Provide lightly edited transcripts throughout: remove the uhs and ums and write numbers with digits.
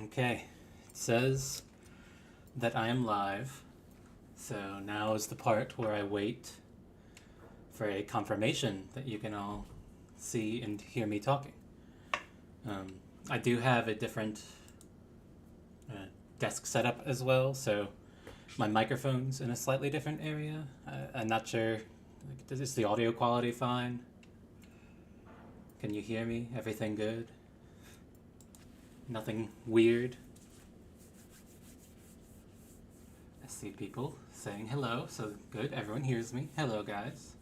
Okay, it says that I am live, so now is the part where I wait for a confirmation that you can all see and hear me talking. I do have a different desk setup as well, so my microphone's in a slightly different area. I'm not sure, is the audio quality fine? Can you hear me? Everything good? Nothing weird? I see people saying hello, so good, everyone hears me. Hello, guys.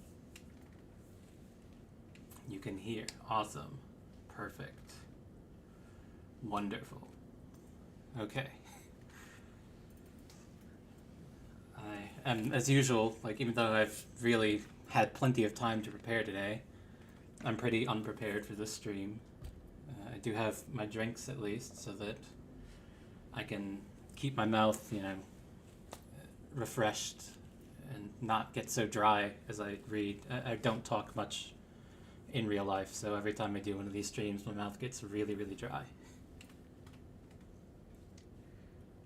You can hear. Awesome. Perfect. Wonderful. Okay. I am, as usual, even though I've really had plenty of time to prepare today, I'm pretty unprepared for this stream. I do have my drinks at least, so that I can keep my mouth, refreshed and not get so dry as I read. I don't talk much in real life, so every time I do one of these streams, my mouth gets really, really dry.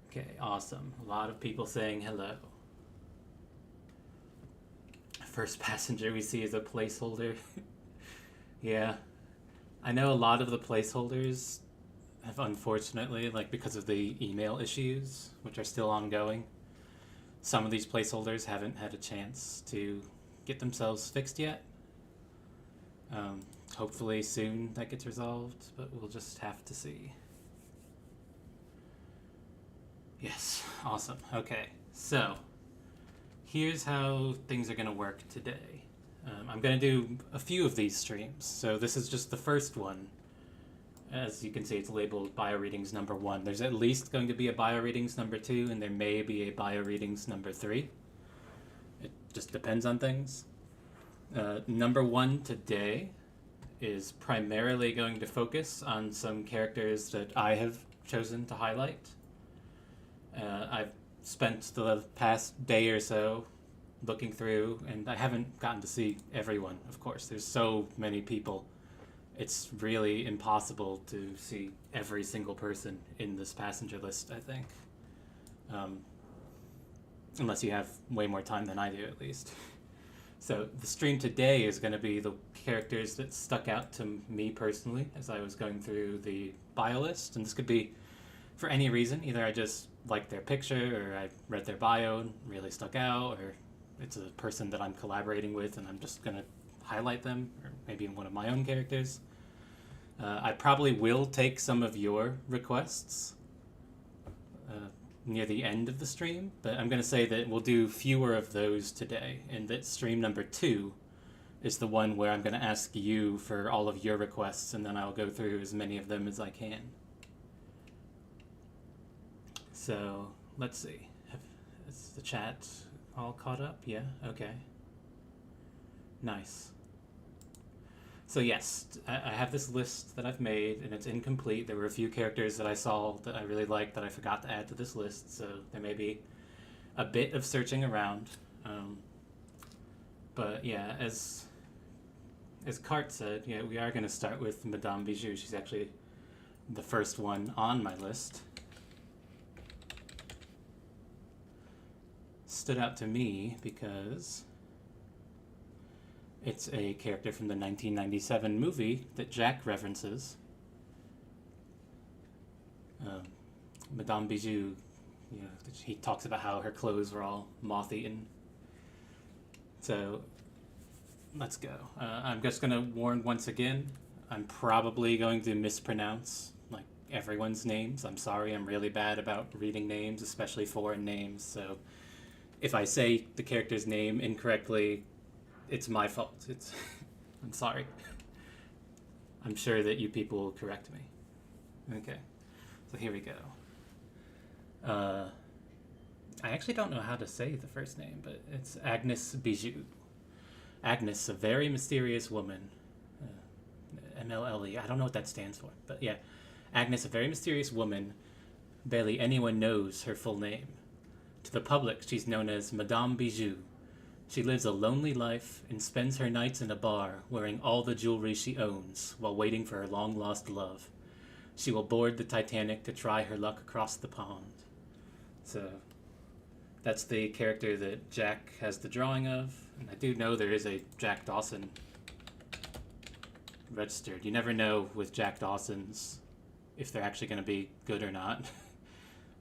Okay, awesome. A lot of people saying hello. First passenger we see is a placeholder. Yeah. I know a lot of the placeholders have unfortunately, because of the email issues, which are still ongoing, some of these placeholders haven't had a chance to get themselves fixed yet. Hopefully soon that gets resolved, but we'll just have to see. Yes, awesome. Okay, so here's how things are going to work today. I'm going to do a few of these streams, so this is just the first one. As you can see, it's labeled Bioreadings number 1. There's at least going to be a Bioreadings number 2, and there may be a Bioreadings number 3. It just depends on things. Number 1 today is primarily going to focus on some characters that I have chosen to highlight. I've spent the past day or so looking through, and I haven't gotten to see everyone, of course. There's so many people. It's really impossible to see every single person in this passenger list, I think. Unless you have way more time than I do, at least. So the stream today is going to be the characters that stuck out to me personally as I was going through the bio list. And this could be for any reason. Either I just liked their picture, or I read their bio and really stuck out, or it's a person that I'm collaborating with and I'm just going to highlight them, or maybe one of my own characters. I probably will take some of your requests near the end of the stream, but I'm going to say that we'll do fewer of those today, and that stream number 2 is the one where I'm going to ask you for all of your requests, and then I'll go through as many of them as I can. So, let's see. Is the chat all caught up? Yeah? Okay. Nice. So yes, I have this list that I've made, and it's incomplete. There were a few characters that I saw that I really liked that I forgot to add to this list, so there may be a bit of searching around. But yeah, as Cart said, yeah, we are going to start with Madame Bijou. She's actually the first one on my list. Stood out to me because it's a character from the 1997 movie that Jack references. Madame Bijou, he talks about how her clothes were all moth-eaten. So, let's go. I'm just going to warn once again, I'm probably going to mispronounce everyone's names. I'm sorry, I'm really bad about reading names, especially foreign names, so if I say the character's name incorrectly, it's my fault. I'm sorry. I'm sure that you people will correct me. Okay, so here we go. I actually don't know how to say the first name, but it's Agnes Bijou. Agnes, a very mysterious woman. MLLE, I don't know what that stands for, but yeah. Agnes, a very mysterious woman. Barely anyone knows her full name. To the public, she's known as Madame Bijou. She lives a lonely life and spends her nights in a bar wearing all the jewelry she owns while waiting for her long-lost love. She will board the Titanic to try her luck across the pond. So that's the character that Jack has the drawing of. And I do know there is a Jack Dawson registered. You never know with Jack Dawson's if they're actually going to be good or not.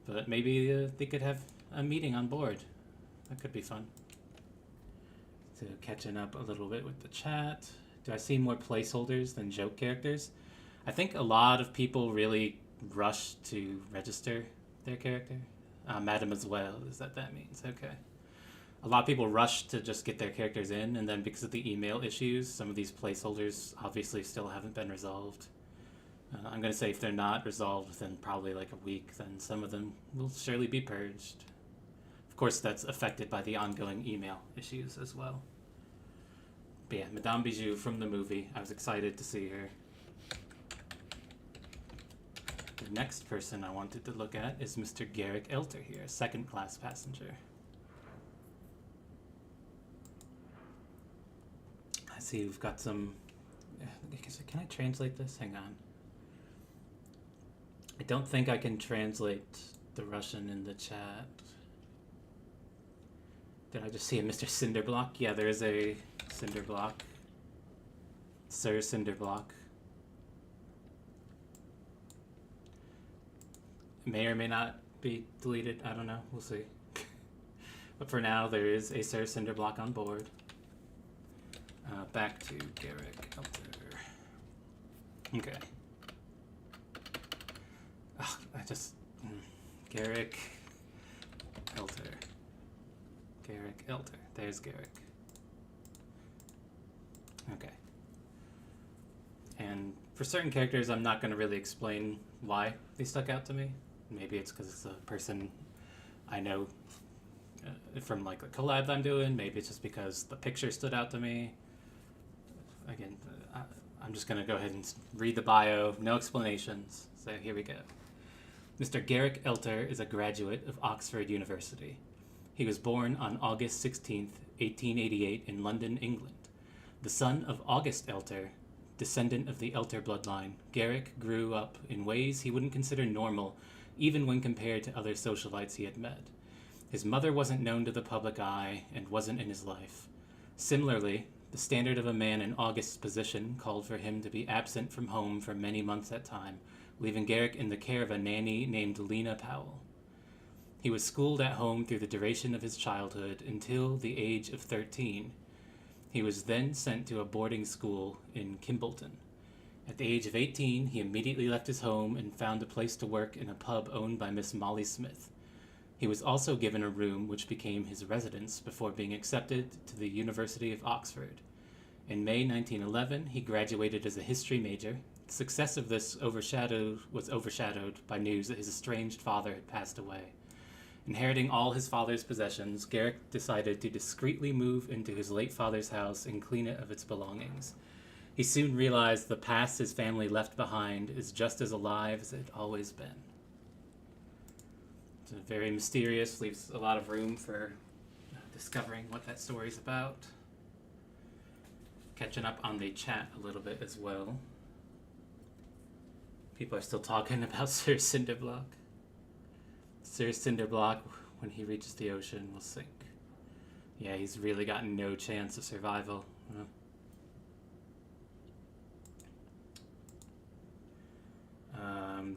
But maybe they could have a meeting on board. That could be fun. So catching up a little bit with the chat. Do I see more placeholders than joke characters? I think a lot of people really rush to register their character. Mademoiselle, is that means? Okay. A lot of people rush to just get their characters in, and then because of the email issues, some of these placeholders obviously still haven't been resolved. I'm going to say if they're not resolved within probably like a week, then some of them will surely be purged. Of course, that's affected by the ongoing email issues as well. But yeah, Madame Bijou from the movie. I was excited to see her. The next person I wanted to look at is Mr. Garrick Elter here, second-class passenger. I see we've got some... Can I translate this? Hang on. I don't think I can translate the Russian in the chat. Did I just see a Mr. Cinderblock? Yeah, there is a Cinderblock. Sir Cinderblock. May or may not be deleted. I don't know. We'll see. But for now, there is a Sir Cinderblock on board. Back to Garrick Elter. Okay. Oh, Garrick Elter. Garrick Elter. There's Garrick. Okay. And for certain characters, I'm not going to really explain why they stuck out to me. Maybe it's because it's a person I know from like a collab I'm doing. Maybe it's just because the picture stood out to me. Again, I'm just going to go ahead and read the bio. No explanations. So here we go. Mr. Garrick Elter is a graduate of Oxford University. He was born on August 16th, 1888 in London, England. The son of August Elter, descendant of the Elter bloodline, Garrick grew up in ways he wouldn't consider normal, even when compared to other socialites he had met. His mother wasn't known to the public eye and wasn't in his life. Similarly, the standard of a man in August's position called for him to be absent from home for many months at a time, leaving Garrick in the care of a nanny named Lena Powell. He was schooled at home through the duration of his childhood until the age of 13. He was then sent to a boarding school in Kimbleton. At the age of 18, he immediately left his home and found a place to work in a pub owned by Miss Molly Smith. He was also given a room which became his residence before being accepted to the University of Oxford. In May 1911, he graduated as a history major. The success of this was overshadowed by news that his estranged father had passed away. Inheriting all his father's possessions, Garrick decided to discreetly move into his late father's house and clean it of its belongings. He soon realized the past his family left behind is just as alive as it had always been. It's very mysterious, leaves a lot of room for discovering what that story's about. Catching up on the chat a little bit as well. People are still talking about Sir Cinderblock. Sir Cinderblock, when he reaches the ocean, will sink. Yeah, he's really got no chance of survival.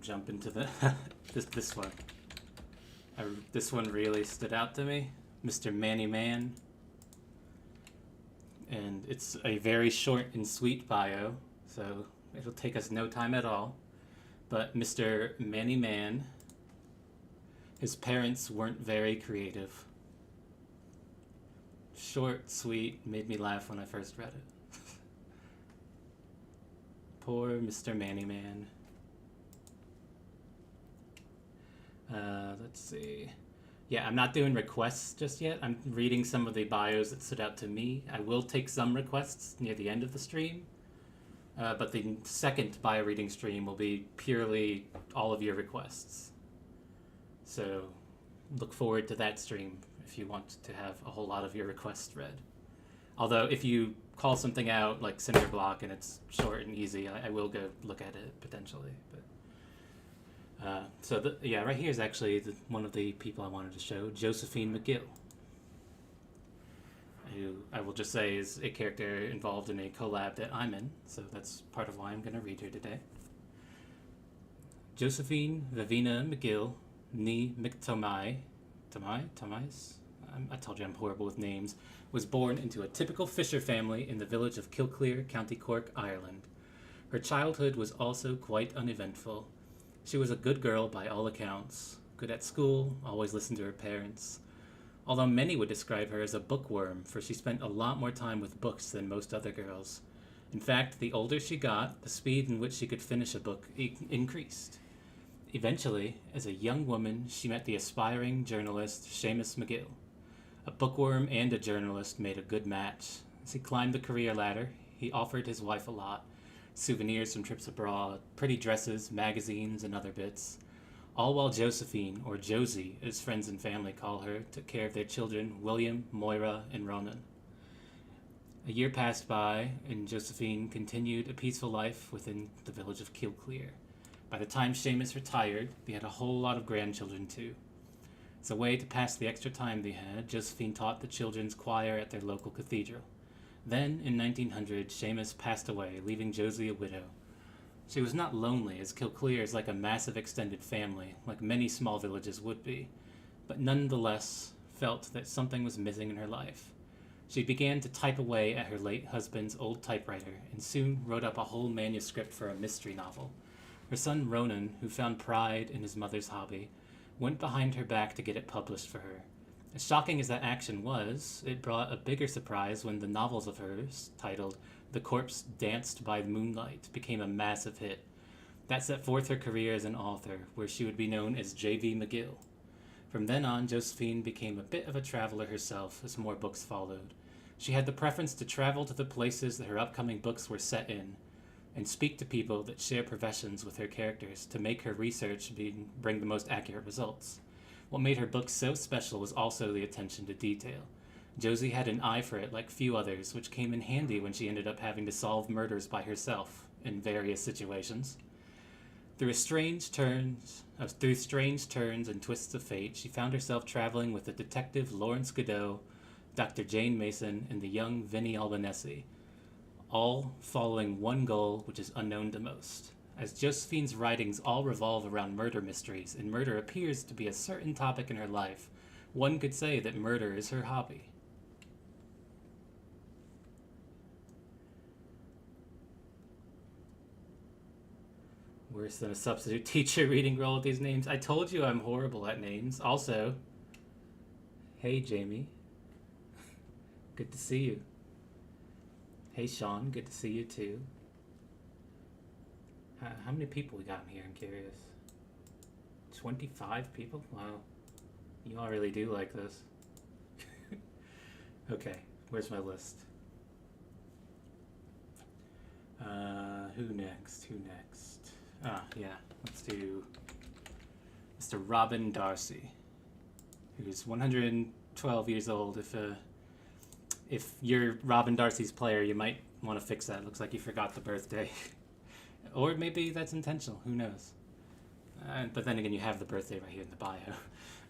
Jump into the this one. This one really stood out to me. Mr. Manny Mann. And it's a very short and sweet bio, so it'll take us no time at all. But Mr. Manny Mann, his parents weren't very creative. Short, sweet, made me laugh when I first read it. Poor Mr. Manny Mann. Let's see. Yeah, I'm not doing requests just yet. I'm reading some of the bios that stood out to me. I will take some requests near the end of the stream. But the second bio reading stream will be purely all of your requests. So look forward to that stream if you want to have a whole lot of your requests read. Although if you call something out like Cinderblock and it's short and easy, I will go look at it potentially. But Right here is actually one of the people I wanted to show, Josephine McGill, who I will just say is a character involved in a collab that I'm in, so that's part of why I'm going to read her today. Josephine Vivina McGill, ni McTomai, Tomais? I told you I'm horrible with names, was born into a typical fisher family in the village of Kilclear, County Cork, Ireland. Her childhood was also quite uneventful. She was a good girl by all accounts, good at school, always listened to her parents. Although many would describe her as a bookworm, for she spent a lot more time with books than most other girls. In fact, the older she got, the speed in which she could finish a book increased. Eventually, as a young woman, she met the aspiring journalist Seamus McGill. A bookworm and a journalist made a good match. As he climbed the career ladder, he offered his wife a lot. Souvenirs from trips abroad, pretty dresses, magazines, and other bits. All while Josephine, or Josie, as friends and family call her, took care of their children, William, Moira, and Ronan. A year passed by, and Josephine continued a peaceful life within the village of Kilclear. By the time Seamus retired, they had a whole lot of grandchildren too. As a way to pass the extra time they had, Josephine taught the children's choir at their local cathedral. Then, in 1900, Seamus passed away, leaving Josie a widow. She was not lonely, as Kilclear is like a massive extended family, like many small villages would be, but nonetheless felt that something was missing in her life. She began to type away at her late husband's old typewriter, and soon wrote up a whole manuscript for a mystery novel. Her son Ronan, who found pride in his mother's hobby, went behind her back to get it published for her. As shocking as that action was, it brought a bigger surprise when the novels of hers, titled The Corpse Danced by Moonlight, became a massive hit. That set forth her career as an author, where she would be known as J.V. McGill. From then on, Josephine became a bit of a traveler herself as more books followed. She had the preference to travel to the places that her upcoming books were set in, and speak to people that share professions with her characters to make her research bring the most accurate results. What made her books so special was also the attention to detail. Josie had an eye for it like few others, which came in handy when she ended up having to solve murders by herself in various situations. Through strange turns and twists of fate, she found herself traveling with the detective Lawrence Godot, Dr. Jane Mason, and the young Vinnie Albanese, all following one goal which is unknown to most. As Josephine's writings all revolve around murder mysteries, and murder appears to be a certain topic in her life, one could say that murder is her hobby. Worse than a substitute teacher reading roll with these names. I told you I'm horrible at names. Also, hey Jamie. Good to see you. Hey Sean, good to see you too. How many people we got in here? I'm curious. 25 people? Wow. You all really do like this. Okay, where's my list? Who next? Let's do Mr. Robin Darcy, who's 112 years old. If you're Robin Darcy's player, you might want to fix that. Looks like you forgot the birthday. Or maybe that's intentional, who knows? But then again, you have the birthday right here in the bio.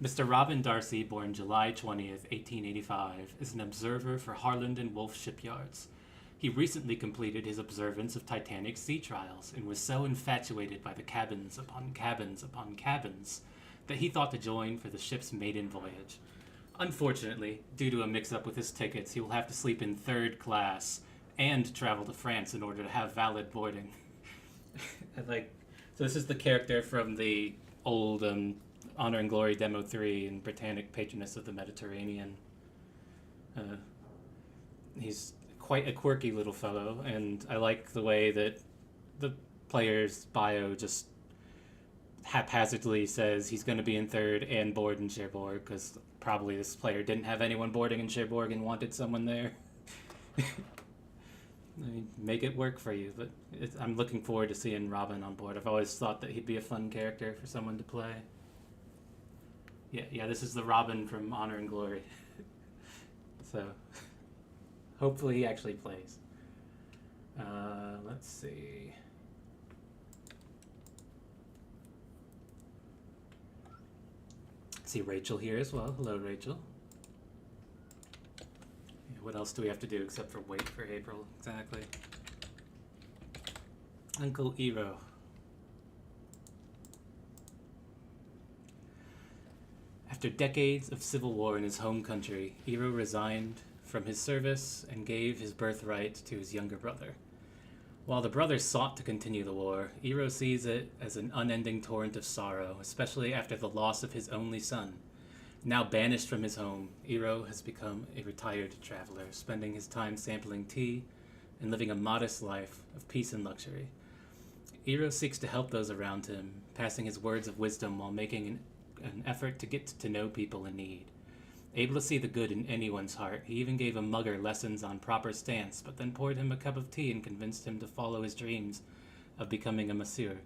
Mr. Robin Darcy, born July 20th, 1885, is an observer for Harland and Wolff shipyards. He recently completed his observance of Titanic's sea trials and was so infatuated by the cabins upon cabins upon cabins that he thought to join for the ship's maiden voyage. Unfortunately, due to a mix-up with his tickets, he will have to sleep in third class and travel to France in order to have valid boarding. So this is the character from the old Honor and Glory Demo 3 and Britannic Patroness of the Mediterranean. He's quite a quirky little fellow, and I like the way that the player's bio just haphazardly says he's going to be in third and board in Cherbourg, because probably this player didn't have anyone boarding in Cherbourg and wanted someone there. I mean, make it work for you, but I'm looking forward to seeing Robin on board. I've always thought that he'd be a fun character for someone to play. Yeah, this is the Robin from Honor and Glory. So, hopefully he actually plays. Let's see. see Rachel here as well. Hello, Rachel. Yeah, what else do we have to do except for wait for April? Exactly. Uncle Eero. After decades of civil war in his home country, Eero resigned from his service and gave his birthright to his younger brother. While the brother sought to continue the war, Eero sees it as an unending torrent of sorrow, especially after the loss of his only son. Now banished from his home, Eero has become a retired traveler, spending his time sampling tea and living a modest life of peace and luxury. Eero seeks to help those around him, passing his words of wisdom while making an effort to get to know people in need. Able to see the good in anyone's heart, he even gave a mugger lessons on proper stance, but then poured him a cup of tea and convinced him to follow his dreams of becoming a masseur.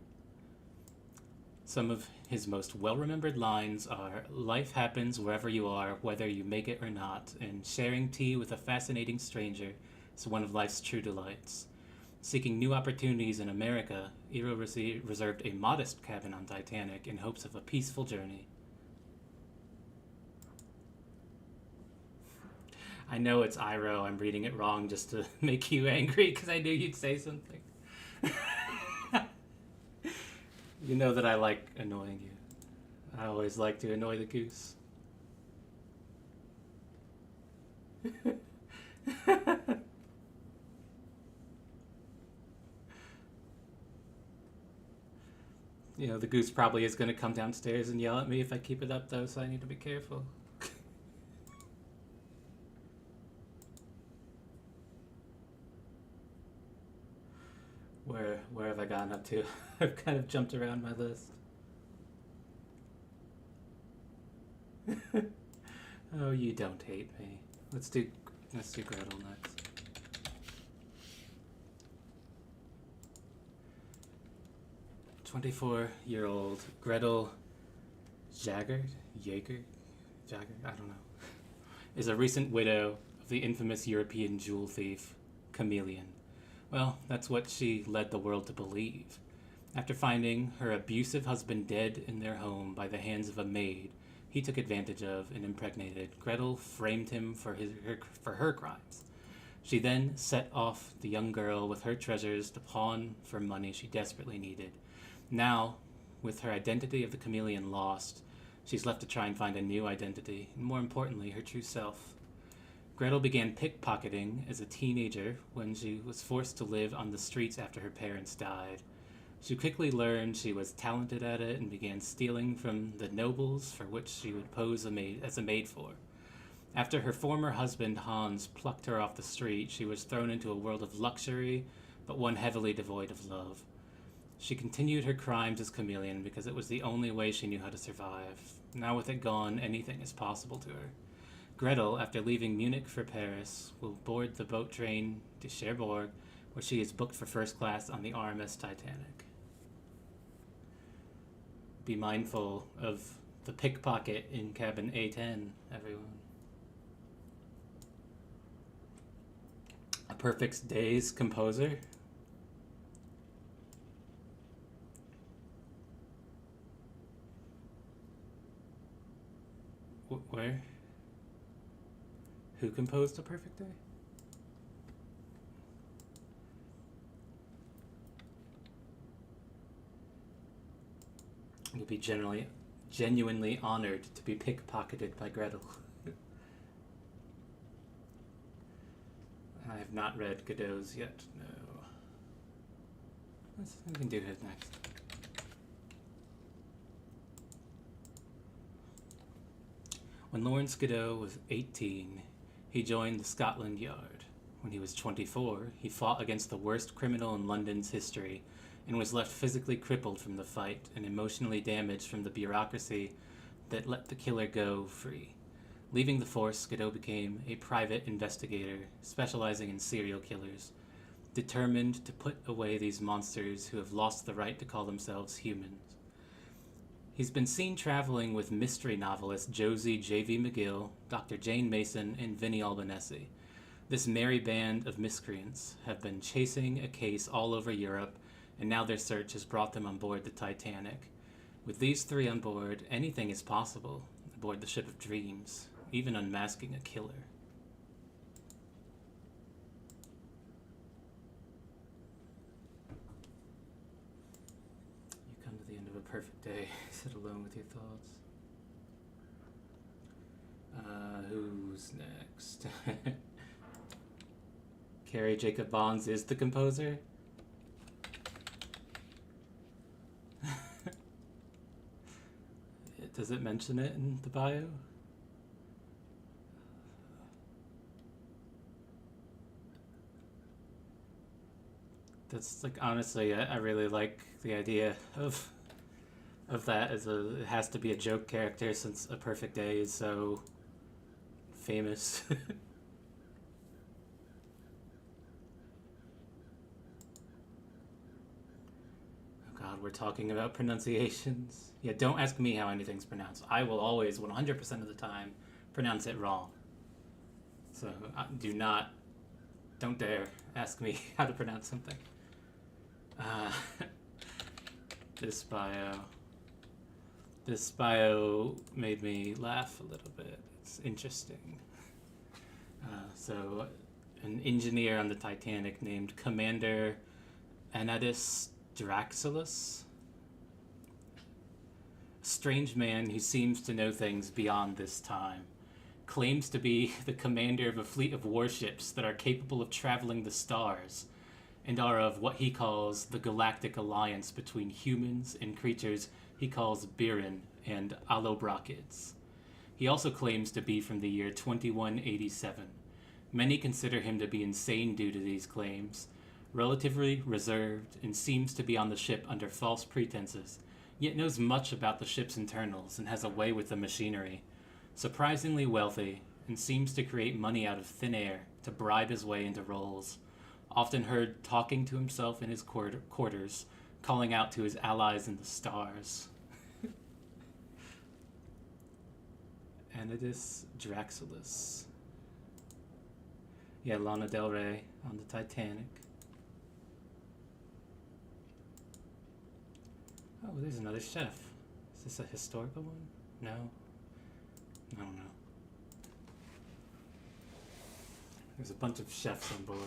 Some of his most well-remembered lines are, "Life happens wherever you are, whether you make it or not," and "Sharing tea with a fascinating stranger is one of life's true delights." Seeking new opportunities in America, Eero reserved a modest cabin on Titanic in hopes of a peaceful journey. I know it's Iroh. I'm reading it wrong just to make you angry because I knew you'd say something. You know that I like annoying you. I always like to annoy the goose. You know, the goose probably is going to come downstairs and yell at me if I keep it up, though, so I need to be careful. Where have I gotten up to? I've kind of jumped around my list. Oh, you don't hate me. Let's do Gretel next. "24-year-old Gretel Jager, I don't know, is a recent widow of the infamous European jewel thief, Chameleon. Well, that's what she led the world to believe. After finding her abusive husband dead in their home by the hands of a maid he took advantage of and impregnated, Gretel framed him for her crimes. She then set off the young girl with her treasures to pawn for money she desperately needed. Now, with her identity of the chameleon lost, she's left to try and find a new identity, and more importantly, her true self. Gretel began pickpocketing as a teenager when she was forced to live on the streets after her parents died. She quickly learned she was talented at it and began stealing from the nobles for which she would pose as a maid for. After her former husband Hans plucked her off the street, she was thrown into a world of luxury, but one heavily devoid of love. She continued her crimes as chameleon because it was the only way she knew how to survive. Now with it gone, anything is possible to her. Gretel, after leaving Munich for Paris, will board the boat train to Cherbourg, where she is booked for first class on the RMS Titanic. Be mindful of the pickpocket in cabin A10, everyone. A Perfect Day's composer. Where? Who composed A Perfect Day? You'll be genuinely honored to be pickpocketed by Gretel. I have not read Godot's yet, no. We can do his next. When Lawrence Godot was 18, he joined the Scotland Yard. When he was 24, he fought against the worst criminal in London's history and was left physically crippled from the fight and emotionally damaged from the bureaucracy that let the killer go free. Leaving the force, Godot became a private investigator, specializing in serial killers, determined to put away these monsters who have lost the right to call themselves humans. He's been seen traveling with mystery novelist Josie J.V. McGill, Dr. Jane Mason, and Vinnie Albanese. This merry band of miscreants have been chasing a case all over Europe, and now their search has brought them on board the Titanic. With these three on board, anything is possible, aboard the ship of dreams, even unmasking a killer. You come to the end of a perfect day, sit alone with your thoughts. Who's next? Carrie Jacob Bonds is the composer? Does it mention it in the bio? That's like, honestly, I really like the idea of that as it has to be a joke character since A Perfect Day is so famous. God, we're talking about pronunciations. Yeah, don't ask me how anything's pronounced. I will always, 100% of the time, pronounce it wrong. So don't dare ask me how to pronounce something. This bio made me laugh a little bit. It's interesting. So, an engineer on the Titanic named Commander Atticus Draxilus. A strange man who seems to know things beyond this time. Claims to be the commander of a fleet of warships that are capable of traveling the stars and are of what he calls the galactic alliance between humans and creatures he calls Biren and Allobrachids. He also claims to be from the year 2187. Many consider him to be insane due to these claims, relatively reserved, and seems to be on the ship under false pretenses, yet knows much about the ship's internals and has a way with the machinery. Surprisingly wealthy, and seems to create money out of thin air to bribe his way into roles. Often heard talking to himself in his quarters, calling out to his allies in the stars. Atticus Draxilus. Yeah, Lana Del Rey on the Titanic. Oh, there's another chef. Is this a historical one? No? I don't know. There's a bunch of chefs on board.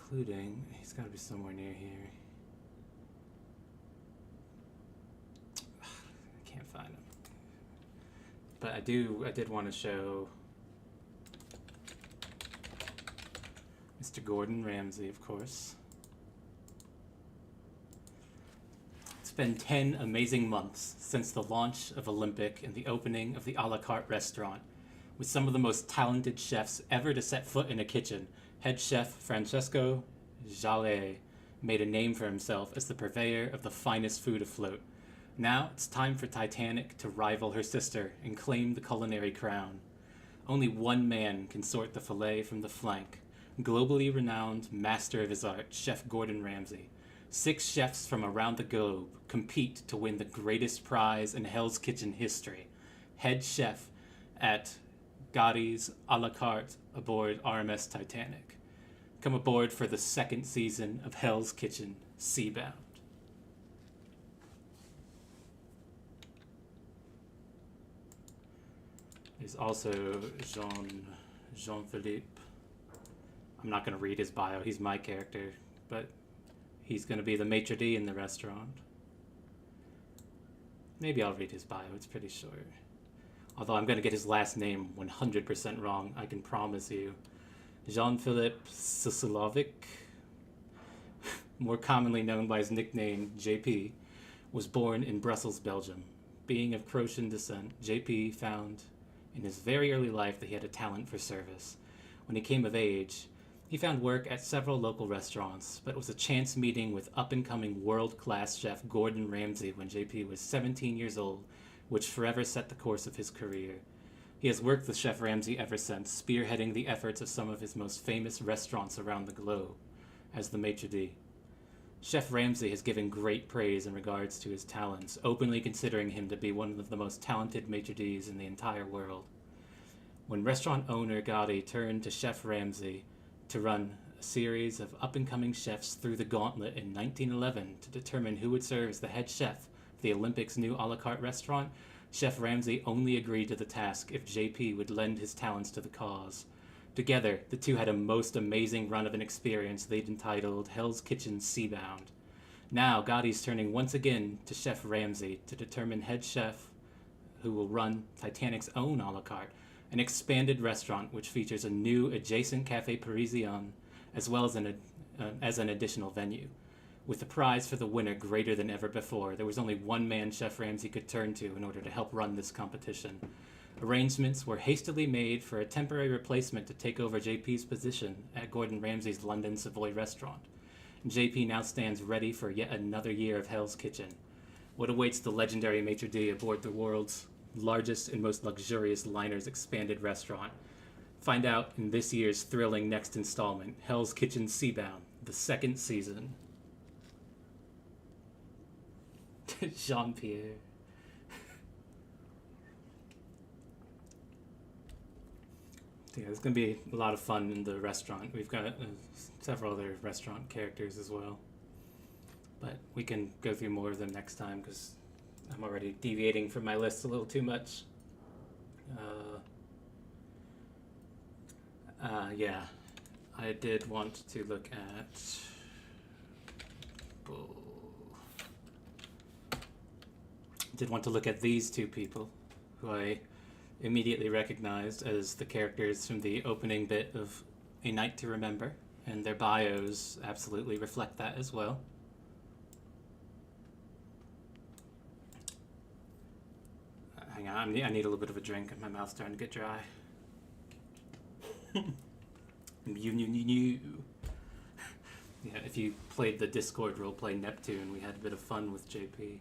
Including, he's got to be somewhere near here. I can't find him. But I did want to show Mr. Gordon Ramsay, of course. It's been 10 amazing months since the launch of Olympic and the opening of the a la carte restaurant, with some of the most talented chefs ever to set foot in a kitchen. Head chef Francesco Jager made a name for himself as the purveyor of the finest food afloat. Now it's time for Titanic to rival her sister and claim the culinary crown. Only one man can sort the filet from the flank. Globally renowned master of his art, Chef Gordon Ramsay. 6 chefs from around the globe compete to win the greatest prize in Hell's Kitchen history. Head chef at Gotti's a la carte aboard RMS Titanic. Come aboard for the 2nd season of Hell's Kitchen, Seabound. There's also Jean-Philippe. I'm not going to read his bio, he's my character, but he's going to be the maitre d' in the restaurant. Maybe I'll read his bio, it's pretty short. Although I'm going to get his last name 100% wrong, I can promise you. Jean-Philippe Sisilovic, more commonly known by his nickname JP, was born in Brussels, Belgium. Being of Croatian descent, JP found in his very early life that he had a talent for service. When he came of age, he found work at several local restaurants, but it was a chance meeting with up-and-coming world-class chef Gordon Ramsay when JP was 17 years old, which forever set the course of his career. He has worked with Chef Ramsay ever since, spearheading the efforts of some of his most famous restaurants around the globe, as the maitre d'. Chef Ramsay has given great praise in regards to his talents, openly considering him to be one of the most talented maitre d's in the entire world. when restaurant owner Gotti turned to Chef Ramsay to run a series of up-and-coming chefs through the gauntlet in 1911 to determine who would serve as the head chef of the Olympics' new a la carte restaurant, Chef Ramsay only agreed to the task if JP would lend his talents to the cause. Together, the two had a most amazing run of an experience they'd entitled Hell's Kitchen Seabound. Now, Gotti's turning once again to Chef Ramsay to determine head chef who will run Titanic's own a la carte, an expanded restaurant which features a new adjacent Café Parisien, as well as an additional venue. With the prize for the winner greater than ever before, there was only one man Chef Ramsay could turn to in order to help run this competition. Arrangements were hastily made for a temporary replacement to take over JP's position at Gordon Ramsay's London Savoy restaurant. JP now stands ready for yet another year of Hell's Kitchen. What awaits the legendary maitre d' aboard the world's largest and most luxurious liner's expanded restaurant? Find out in this year's thrilling next installment, Hell's Kitchen Seabound, the second season. Jean-Pierre. Yeah, it's going to be a lot of fun in the restaurant. We've got several other restaurant characters as well. But we can go through more of them next time because I'm already deviating from my list a little too much. Yeah, I did want to look at these two people who I immediately recognized as the characters from the opening bit of A Night to Remember, and their bios absolutely reflect that as well. Hang on, I need a little bit of a drink. My mouth's starting to get dry. Yeah, if you played the Discord roleplay Neptune, we had a bit of fun with JP.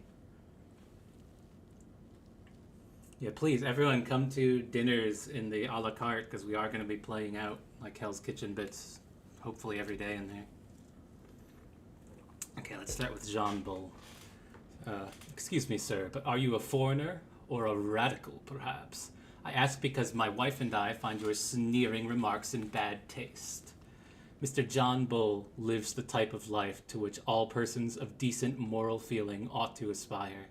Yeah, please, everyone come to dinners in the a la carte, because we are going to be playing out like Hell's Kitchen bits, hopefully every day in there. Okay, let's start with Jean Bull. Excuse me, sir, but are you a foreigner or a radical, perhaps? I ask because my wife and I find your sneering remarks in bad taste. Mr. John Bull lives the type of life to which all persons of decent moral feeling ought to aspire.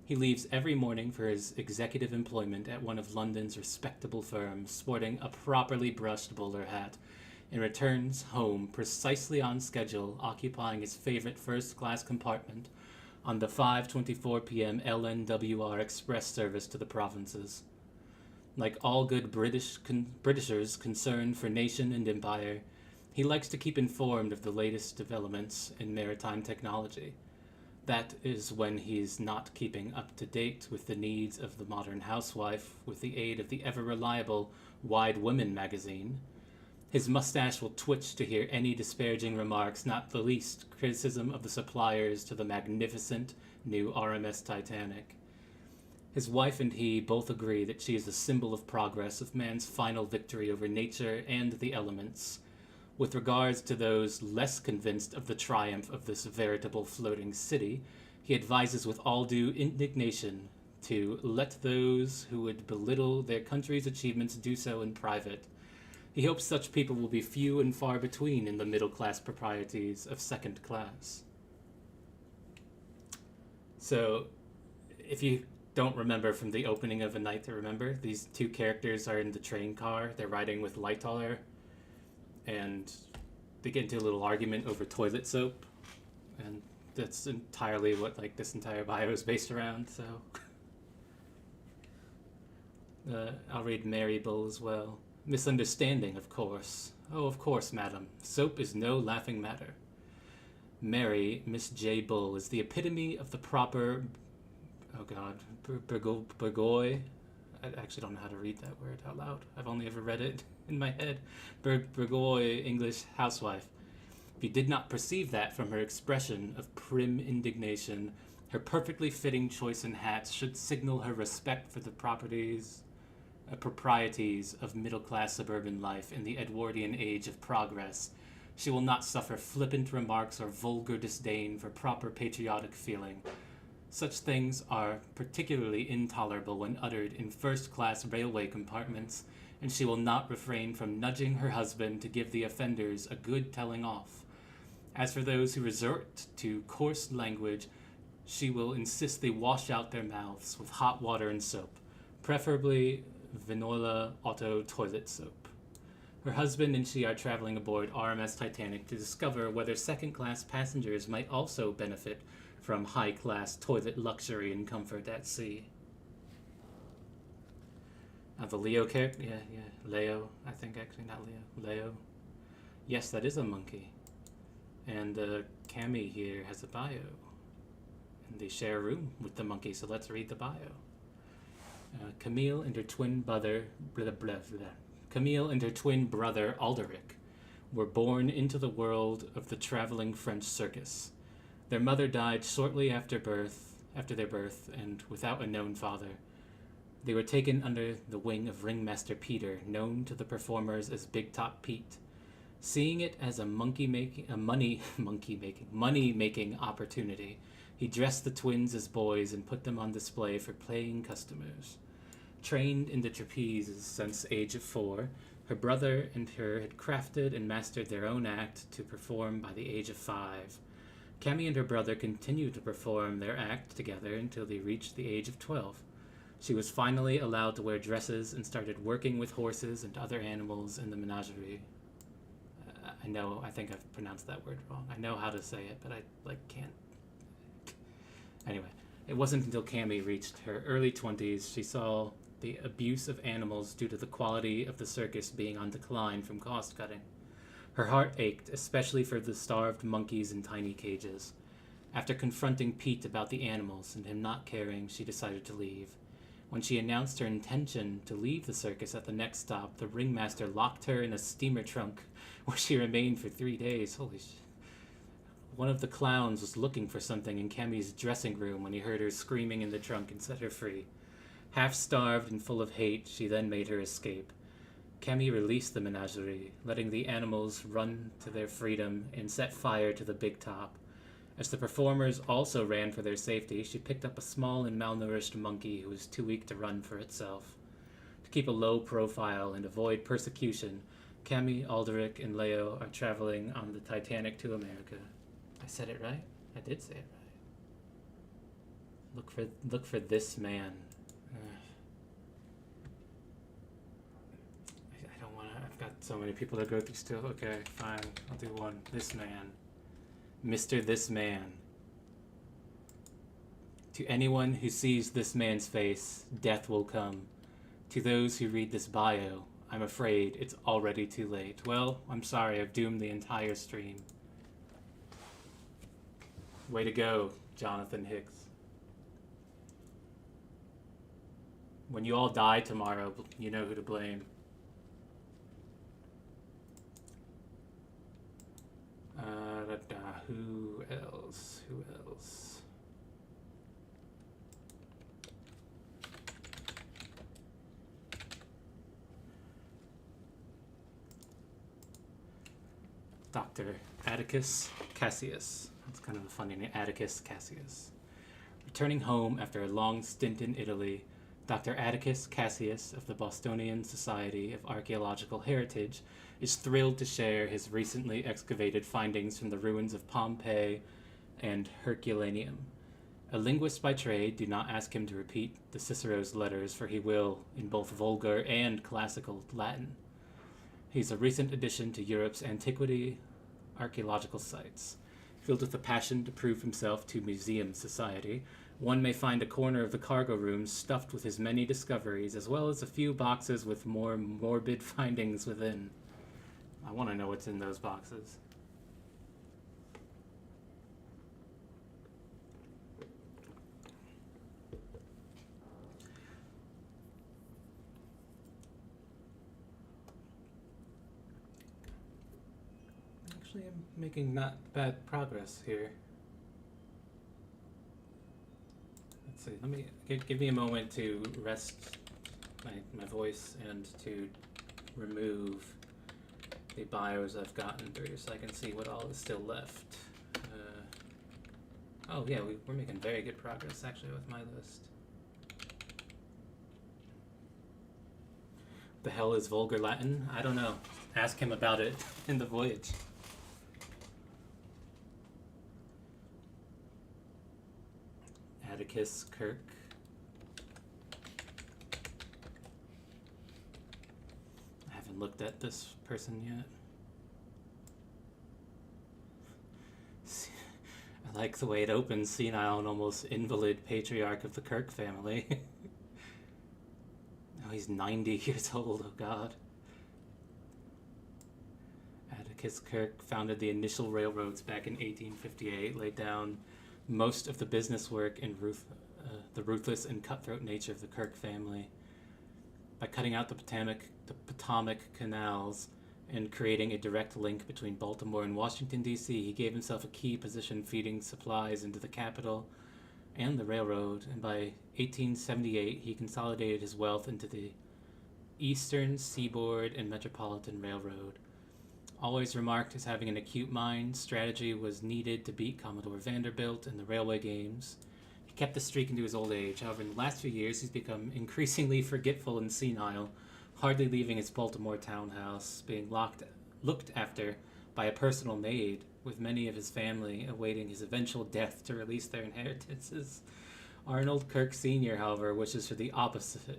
He leaves every morning for his executive employment at one of London's respectable firms, sporting a properly brushed bowler hat, and returns home precisely on schedule, occupying his favorite first-class compartment on the 5:24 p.m. LNWR express service to the provinces. Like all good Britishers concerned for nation and empire, he likes to keep informed of the latest developments in maritime technology. That is when he's not keeping up to date with the needs of the modern housewife with the aid of the ever-reliable Wide Women magazine. His mustache will twitch to hear any disparaging remarks, not the least criticism of the suppliers to the magnificent new RMS Titanic. His wife and he both agree that she is a symbol of progress, of man's final victory over nature and the elements. With regards to those less convinced of the triumph of this veritable floating city, he advises with all due indignation to let those who would belittle their country's achievements do so in private. He hopes such people will be few and far between in the middle-class proprieties of second class. So, if you don't remember from the opening of A Night to Remember, these two characters are in the train car. They're riding with Lightoller, and they get into a little argument over toilet soap, and that's entirely what this entire bio is based around. So I'll read Mary Bull as well. Misunderstanding, of course. Oh, of course, madam. Soap is no laughing matter. Mary, Miss J. Bull, is the epitome of the proper, Burgoy. I actually don't know how to read that word out loud. I've only ever read it in my head. Burgoy English housewife. If you did not perceive that from her expression of prim indignation, her perfectly fitting choice in hats should signal her respect for the proprieties of middle-class suburban life in the Edwardian age of progress. She will not suffer flippant remarks or vulgar disdain for proper patriotic feeling. Such things are particularly intolerable when uttered in first-class railway compartments, and she will not refrain from nudging her husband to give the offenders a good telling off. As for those who resort to coarse language, she will insist they wash out their mouths with hot water and soap, preferably Vinola Auto toilet soap. Her husband and she are traveling aboard RMS Titanic to discover whether second-class passengers might also benefit from high-class toilet luxury and comfort at sea. The Leo character, Leo, I think actually, not Leo, Leo. Yes, that is a monkey. And Camille here has a bio. And they share a room with the monkey, so let's read the bio. Camille and her twin brother, Camille and her twin brother, Alderic, were born into the world of the traveling French circus. Their mother died shortly after their birth, and without a known father. They were taken under the wing of Ringmaster Peter, known to the performers as Big Top Pete. Seeing it as a money-making opportunity, he dressed the twins as boys and put them on display for paying customers. Trained in the trapeze since age of 4, her brother and her had crafted and mastered their own act to perform by the age of 5. Camille and her brother continued to perform their act together until they reached the age of 12. She was finally allowed to wear dresses and started working with horses and other animals in the menagerie. I think I've pronounced that word wrong. I know how to say it, but I can't. Anyway, it wasn't until Camille reached her early 20s she saw the abuse of animals due to the quality of the circus being on decline from cost cutting. Her heart ached, especially for the starved monkeys in tiny cages. After confronting Pete about the animals and him not caring, she decided to leave. When she announced her intention to leave the circus at the next stop, the ringmaster locked her in a steamer trunk, where she remained for 3 days. Holy shit. One of the clowns was looking for something in Camille's dressing room when he heard her screaming in the trunk and set her free. Half-starved and full of hate, she then made her escape. Camille released the menagerie, letting the animals run to their freedom and set fire to the big top. As the performers also ran for their safety, she picked up a small and malnourished monkey who was too weak to run for itself. To keep a low profile and avoid persecution, Camille, Alderic, and Leo are traveling on the Titanic to America. I said it right? I did say it right. Look for this man. I don't want to. I've got so many people to go through still. Okay, fine. I'll do one. This man. Mr. This Man. To anyone who sees this man's face, death will come. To those who read this bio, I'm afraid it's already too late. Well, I'm sorry, I've doomed the entire stream. Way to go, Jonathan Hicks. When you all die tomorrow, you know who to blame. Who else? Who else? Dr. Atticus Cassius. That's kind of a funny name, Atticus Cassius. Returning home after a long stint in Italy, Dr. Atticus Cassius of the Bostonian Society of Archaeological Heritage is thrilled to share his recently excavated findings from the ruins of Pompeii and Herculaneum. A linguist by trade, do not ask him to repeat the Cicero's letters, for he will in both vulgar and classical Latin. He's a recent addition to Europe's antiquity archaeological sites. Filled with a passion to prove himself to museum society, one may find a corner of the cargo room stuffed with his many discoveries, as well as a few boxes with more morbid findings within. I want to know what's in those boxes. Actually, I'm making not bad progress here. Let's see, let me give me a moment to rest my voice and to remove the bios I've gotten through so I can see what all is still left. Oh yeah, we're making very good progress actually with my list. The hell is vulgar Latin? I don't know. Ask him about it in the voyage. Atticus Kirk. I haven't looked at this person yet. I like the way it opens, senile and almost invalid patriarch of the Kirk family. Oh, he's 90 years old, oh god. Atticus Kirk founded the initial railroads back in 1858, laid down most of the business work in the ruthless and cutthroat nature of the Kirk family. By cutting out the Potomac canals and creating a direct link between Baltimore and Washington, D.C., he gave himself a key position feeding supplies into the capital and the railroad, and by 1878 he consolidated his wealth into the Eastern Seaboard and Metropolitan Railroad. Always remarked as having an acute mind, strategy was needed to beat Commodore Vanderbilt in the railway games. He kept the streak into his old age. However, in the last few years, he's become increasingly forgetful and senile, hardly leaving his Baltimore townhouse, being looked after by a personal maid, with many of his family awaiting his eventual death to release their inheritances. Arnold Kirk Sr., however, wishes for the opposite,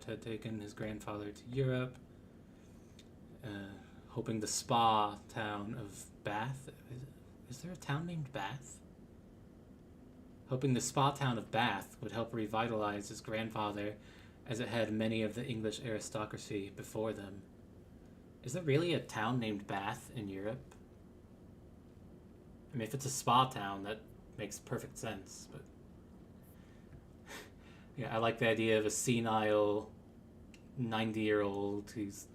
had taken his grandfather to Europe, hoping the spa town of Bath... Is there a town named Bath? Hoping the spa town of Bath would help revitalize his grandfather, as it had many of the English aristocracy before them. Is there really a town named Bath in Europe? I mean, if it's a spa town, that makes perfect sense, but... yeah, I like the idea of a senile 90-year-old who's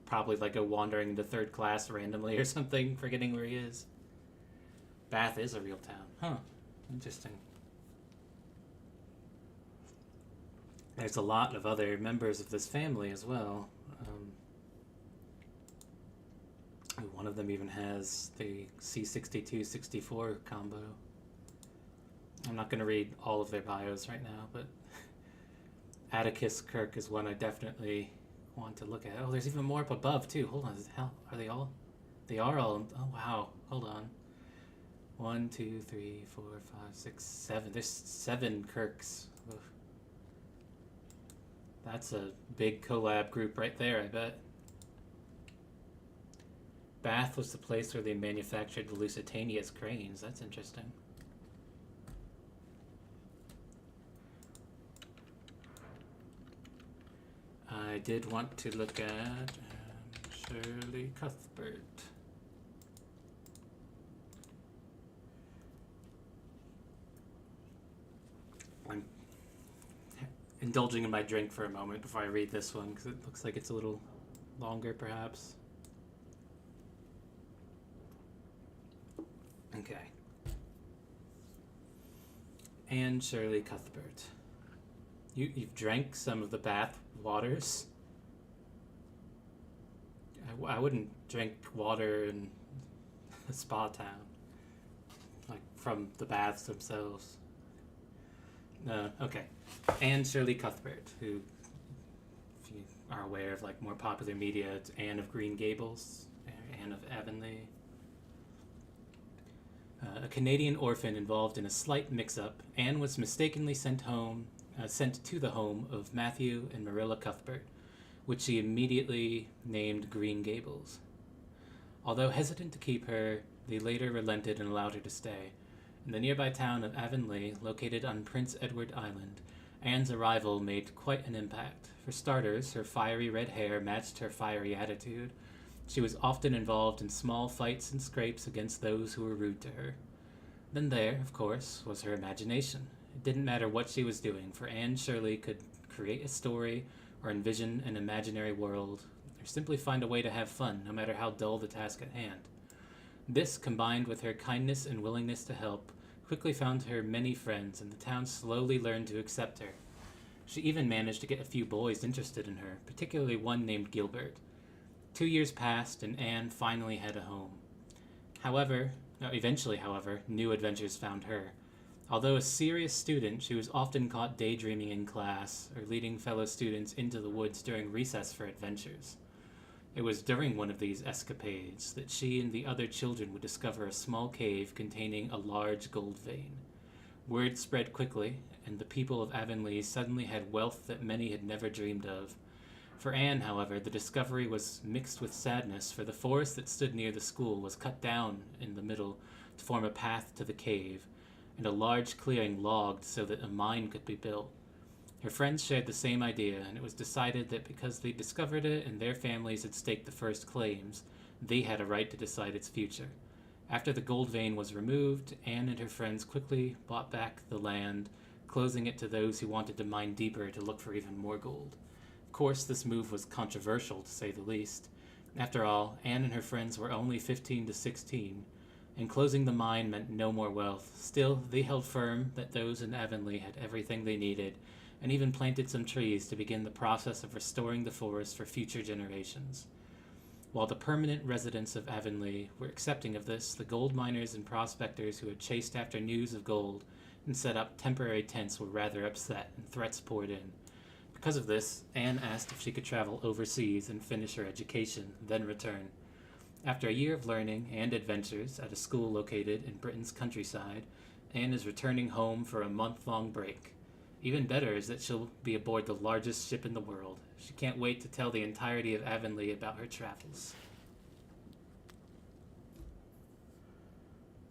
probably like go wandering into third class randomly or something, forgetting where he is. Bath is a real town. Huh. Interesting. There's a lot of other members of this family as well. One of them even has the C62-64 combo. I'm not going to read all of their bios right now, but Atticus Kirk is one I definitely want to look at. Oh, there's even more up above, too. Hold on. Hell, are they all? They are all. Oh, wow. Hold on. 1, 2, 3, 4, 5, 6, 7. There's 7 Kirks. Oof. That's a big collab group right there, I bet. Bath was the place where they manufactured the Lusitania's cranes. That's interesting. I did want to look at Shirley Cuthbert. I'm indulging in my drink for a moment before I read this one, because it looks like it's a little longer, perhaps. Okay. And Shirley Cuthbert. You've drank some of the Bath waters? I wouldn't drink water in a spa town. Like, from the baths themselves. Okay. And Shirley Cuthbert, who, if you are aware of like more popular media, it's Anne of Green Gables, Anne of Avonlea. A Canadian orphan involved in a slight mix-up, Anne was mistakenly sent to the home of Matthew and Marilla Cuthbert, which she immediately named Green Gables. Although hesitant to keep her, they later relented and allowed her to stay. In the nearby town of Avonlea, located on Prince Edward Island, Anne's arrival made quite an impact. For starters, her fiery red hair matched her fiery attitude. She was often involved in small fights and scrapes against those who were rude to her. Then there, of course, was her imagination. It didn't matter what she was doing, for Anne Shirley could create a story or envision an imaginary world, or simply find a way to have fun, no matter how dull the task at hand. This, combined with her kindness and willingness to help, quickly found her many friends, and the town slowly learned to accept her. She even managed to get a few boys interested in her, particularly one named Gilbert. 2 years passed, and Anne finally had a home. However, Now, eventually, however, new adventures found her. Although a serious student, she was often caught daydreaming in class or leading fellow students into the woods during recess for adventures. It was during one of these escapades that she and the other children would discover a small cave containing a large gold vein. Word spread quickly, and the people of Avonlea suddenly had wealth that many had never dreamed of. For Anne, however, the discovery was mixed with sadness, for the forest that stood near the school was cut down in the middle to form a path to the cave, and a large clearing logged so that a mine could be built. Her friends shared the same idea, and it was decided that because they discovered it and their families had staked the first claims, they had a right to decide its future. After the gold vein was removed, Anne and her friends quickly bought back the land, closing it to those who wanted to mine deeper to look for even more gold. Of course, this move was controversial, to say the least. After all, Anne and her friends were only 15 to 16, and closing the mine meant no more wealth. Still, they held firm that those in Avonlea had everything they needed, and even planted some trees to begin the process of restoring the forest for future generations. While the permanent residents of Avonlea were accepting of this, the gold miners and prospectors who had chased after news of gold and set up temporary tents were rather upset, and threats poured in. Because of this, Anne asked if she could travel overseas and finish her education, then return. After a year of learning and adventures at a school located in Britain's countryside, Anne is returning home for a month-long break. Even better is that she'll be aboard the largest ship in the world. She can't wait to tell the entirety of Avonlea about her travels.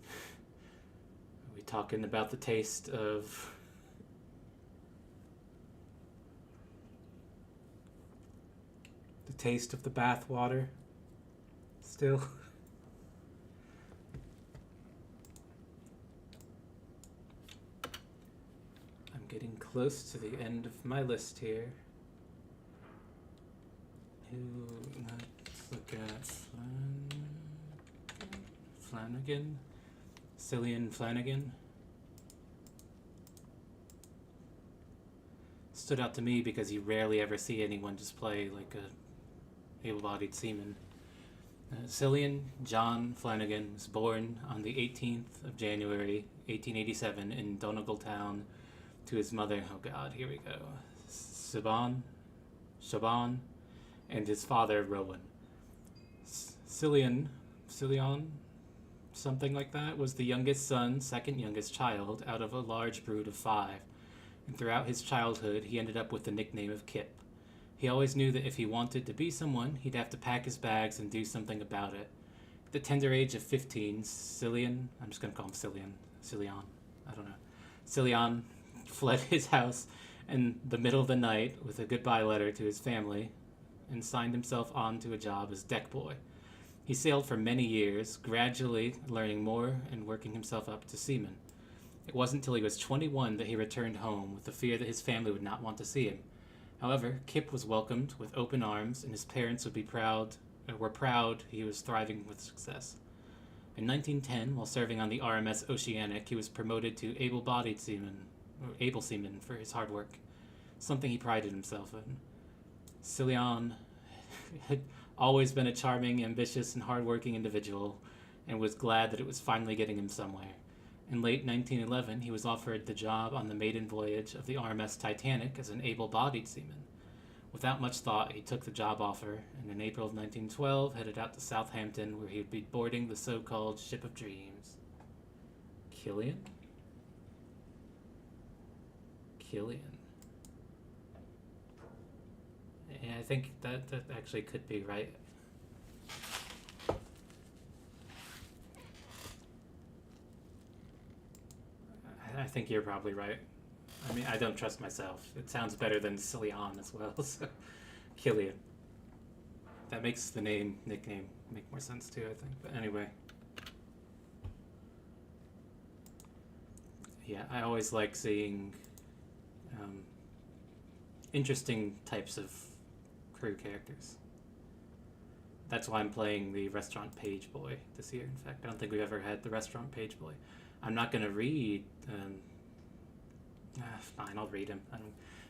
Are we talking about the taste of... the taste of the bath water? Still? Getting close to the end of my list here. Let's look at Flanagan. Cillian Flanagan. Stood out to me because you rarely ever see anyone just play like a able-bodied seaman. Cillian John Flanagan was born on the 18th of January, 1887 in Donegal Town, to his mother, oh god, here we go, Shaban, and his father, Rowan. Cillian, something like that, was the youngest son, second youngest child, out of a large brood of 5, and throughout his childhood, he ended up with the nickname of Kip. He always knew that if he wanted to be someone, he'd have to pack his bags and do something about it. At the tender age of 15, Cillian, I'm just going to call him Cillian, I don't know, Cillian fled his house in the middle of the night with a goodbye letter to his family and signed himself on to a job as deck boy. He sailed for many years, gradually learning more and working himself up to seaman. It wasn't until he was 21 that he returned home with the fear that his family would not want to see him. However, Kip was welcomed with open arms, and his parents were proud he was thriving with success. In 1910, while serving on the RMS Oceanic, he was promoted to able seaman for his hard work, something he prided himself in. Cillian had always been a charming, ambitious, and hard-working individual, and was glad that it was finally getting him somewhere. In late 1911, he was offered the job on the maiden voyage of the RMS Titanic as an able-bodied seaman. Without much thought, he took the job offer, and in April of 1912 headed out to Southampton, where he would be boarding the so-called Ship of Dreams. Cillian. Yeah, I think that actually could be right. I think you're probably right. I mean, I don't trust myself. It sounds better than Cillian as well, so Cillian. That makes the nickname make more sense too, I think. But anyway. Yeah, I always like seeing interesting types of crew characters. That's why I'm playing the restaurant page boy this year. In fact, I don't think we've ever had the restaurant page boy. I'm not going to read... fine, I'll read him.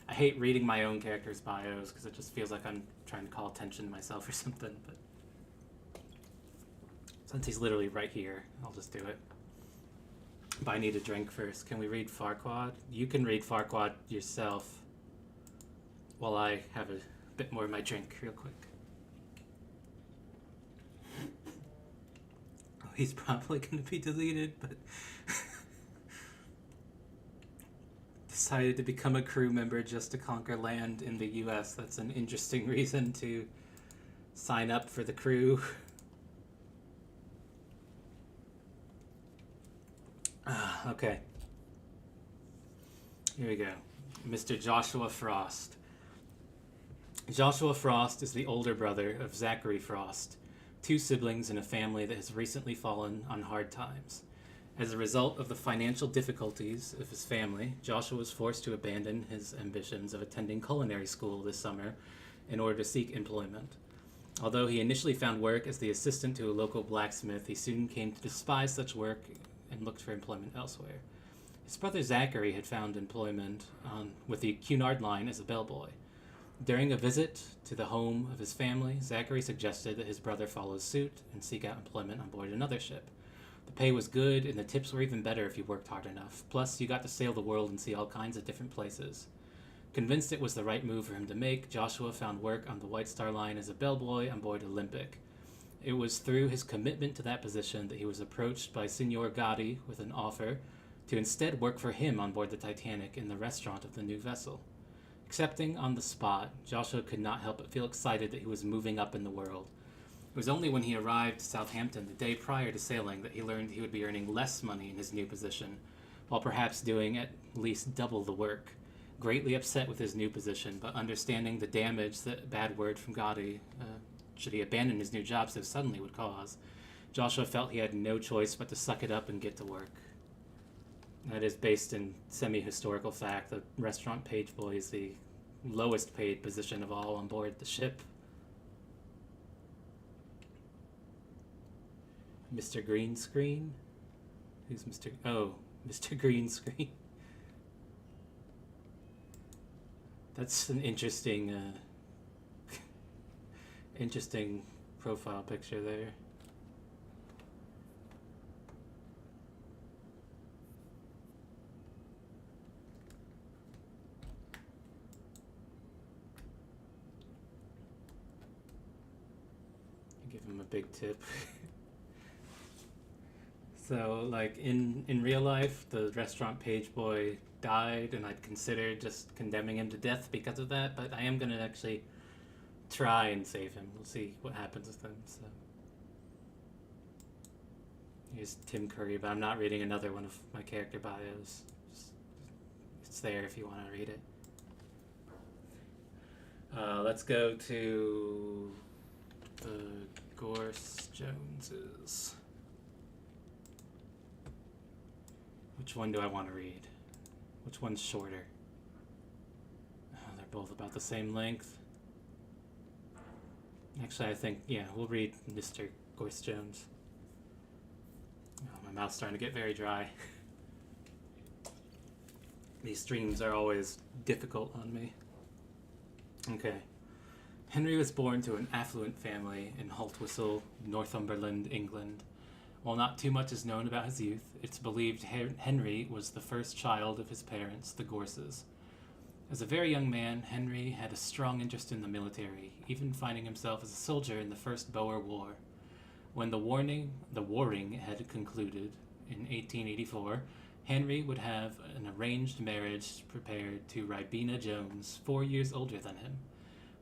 I hate reading my own characters' bios because it just feels like I'm trying to call attention to myself or something. But Since he's literally right here, I'll just do it. But I need a drink first. Can we read Farquaad? You can read Farquaad yourself while I have a bit more of my drink real quick. Oh, he's probably going to be deleted, but decided to become a crew member just to conquer land in the US. That's an interesting reason to sign up for the crew. Okay. Here we go. Mr. Joshua Frost. Joshua Frost is the older brother of Zachary Frost, two siblings in a family that has recently fallen on hard times. As a result of the financial difficulties of his family, Joshua was forced to abandon his ambitions of attending culinary school this summer in order to seek employment. Although he initially found work as the assistant to a local blacksmith, he soon came to despise such work and looked for employment elsewhere. His brother Zachary had found employment with the Cunard Line as a bellboy. During a visit to the home of his family, Zachary suggested that his brother follow suit and seek out employment on board another ship. The pay was good, and the tips were even better if you worked hard enough. Plus, you got to sail the world and see all kinds of different places. Convinced it was the right move for him to make, Joshua found work on the White Star Line as a bellboy on board Olympic. It was through his commitment to that position that he was approached by Signor Gotti with an offer to instead work for him on board the Titanic in the restaurant of the new vessel. Accepting on the spot, Joshua could not help but feel excited that he was moving up in the world. It was only when he arrived to Southampton the day prior to sailing that he learned he would be earning less money in his new position, while perhaps doing at least double the work. Greatly upset with his new position, but understanding the damage that bad word from Gotti, should he abandon his new job so suddenly, would cause, Joshua felt he had no choice but to suck it up and get to work. That is based in semi-historical fact. The restaurant page boy is the lowest paid position of all on board the ship. Mr. Green Screen? Who's Mr. Oh, Mr. Green Screen. That's an interesting, interesting profile picture there. Give him a big tip. So, like, in real life, the restaurant page boy died, and I'd consider just condemning him to death because of that, but I am going to actually try and save him. We'll see what happens with him, so. Here's Tim Curry, but I'm not reading another one of my character bios. It's there if you want to read it. Let's go to the Gorse Joneses. Which one do I want to read? Which one's shorter? Oh, they're both about the same length. Actually, I think, yeah, we'll read Mr. Gorse Jones. Oh, my mouth's starting to get very dry. These streams are always difficult on me. Okay. Henry was born to an affluent family in Haltwhistle, Northumberland, England. While not too much is known about his youth, it's believed Henry was the first child of his parents, the Gorses. As a very young man, Henry had a strong interest in the military, even finding himself as a soldier in the First Boer War. When the warring had concluded in 1884, Henry would have an arranged marriage prepared to Ribena Jones, 4 years older than him.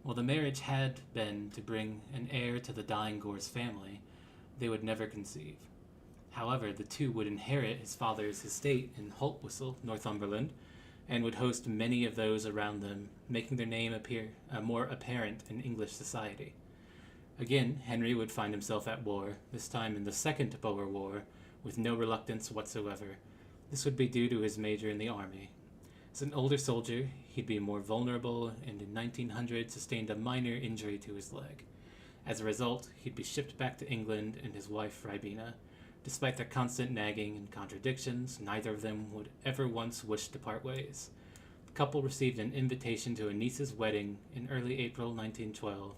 While the marriage had been to bring an heir to the dying Gorse family, they would never conceive. However, the two would inherit his father's estate in Haltwhistle, Northumberland, and would host many of those around them, making their name appear more apparent in English society. Again, Henry would find himself at war, this time in the Second Boer War, with no reluctance whatsoever. This would be due to his major in the army. As an older soldier, he'd be more vulnerable, and in 1900 sustained a minor injury to his leg. As a result, he'd be shipped back to England and his wife Ribena. Despite their constant nagging and contradictions, neither of them would ever once wish to part ways. The couple received an invitation to a niece's wedding in early April 1912,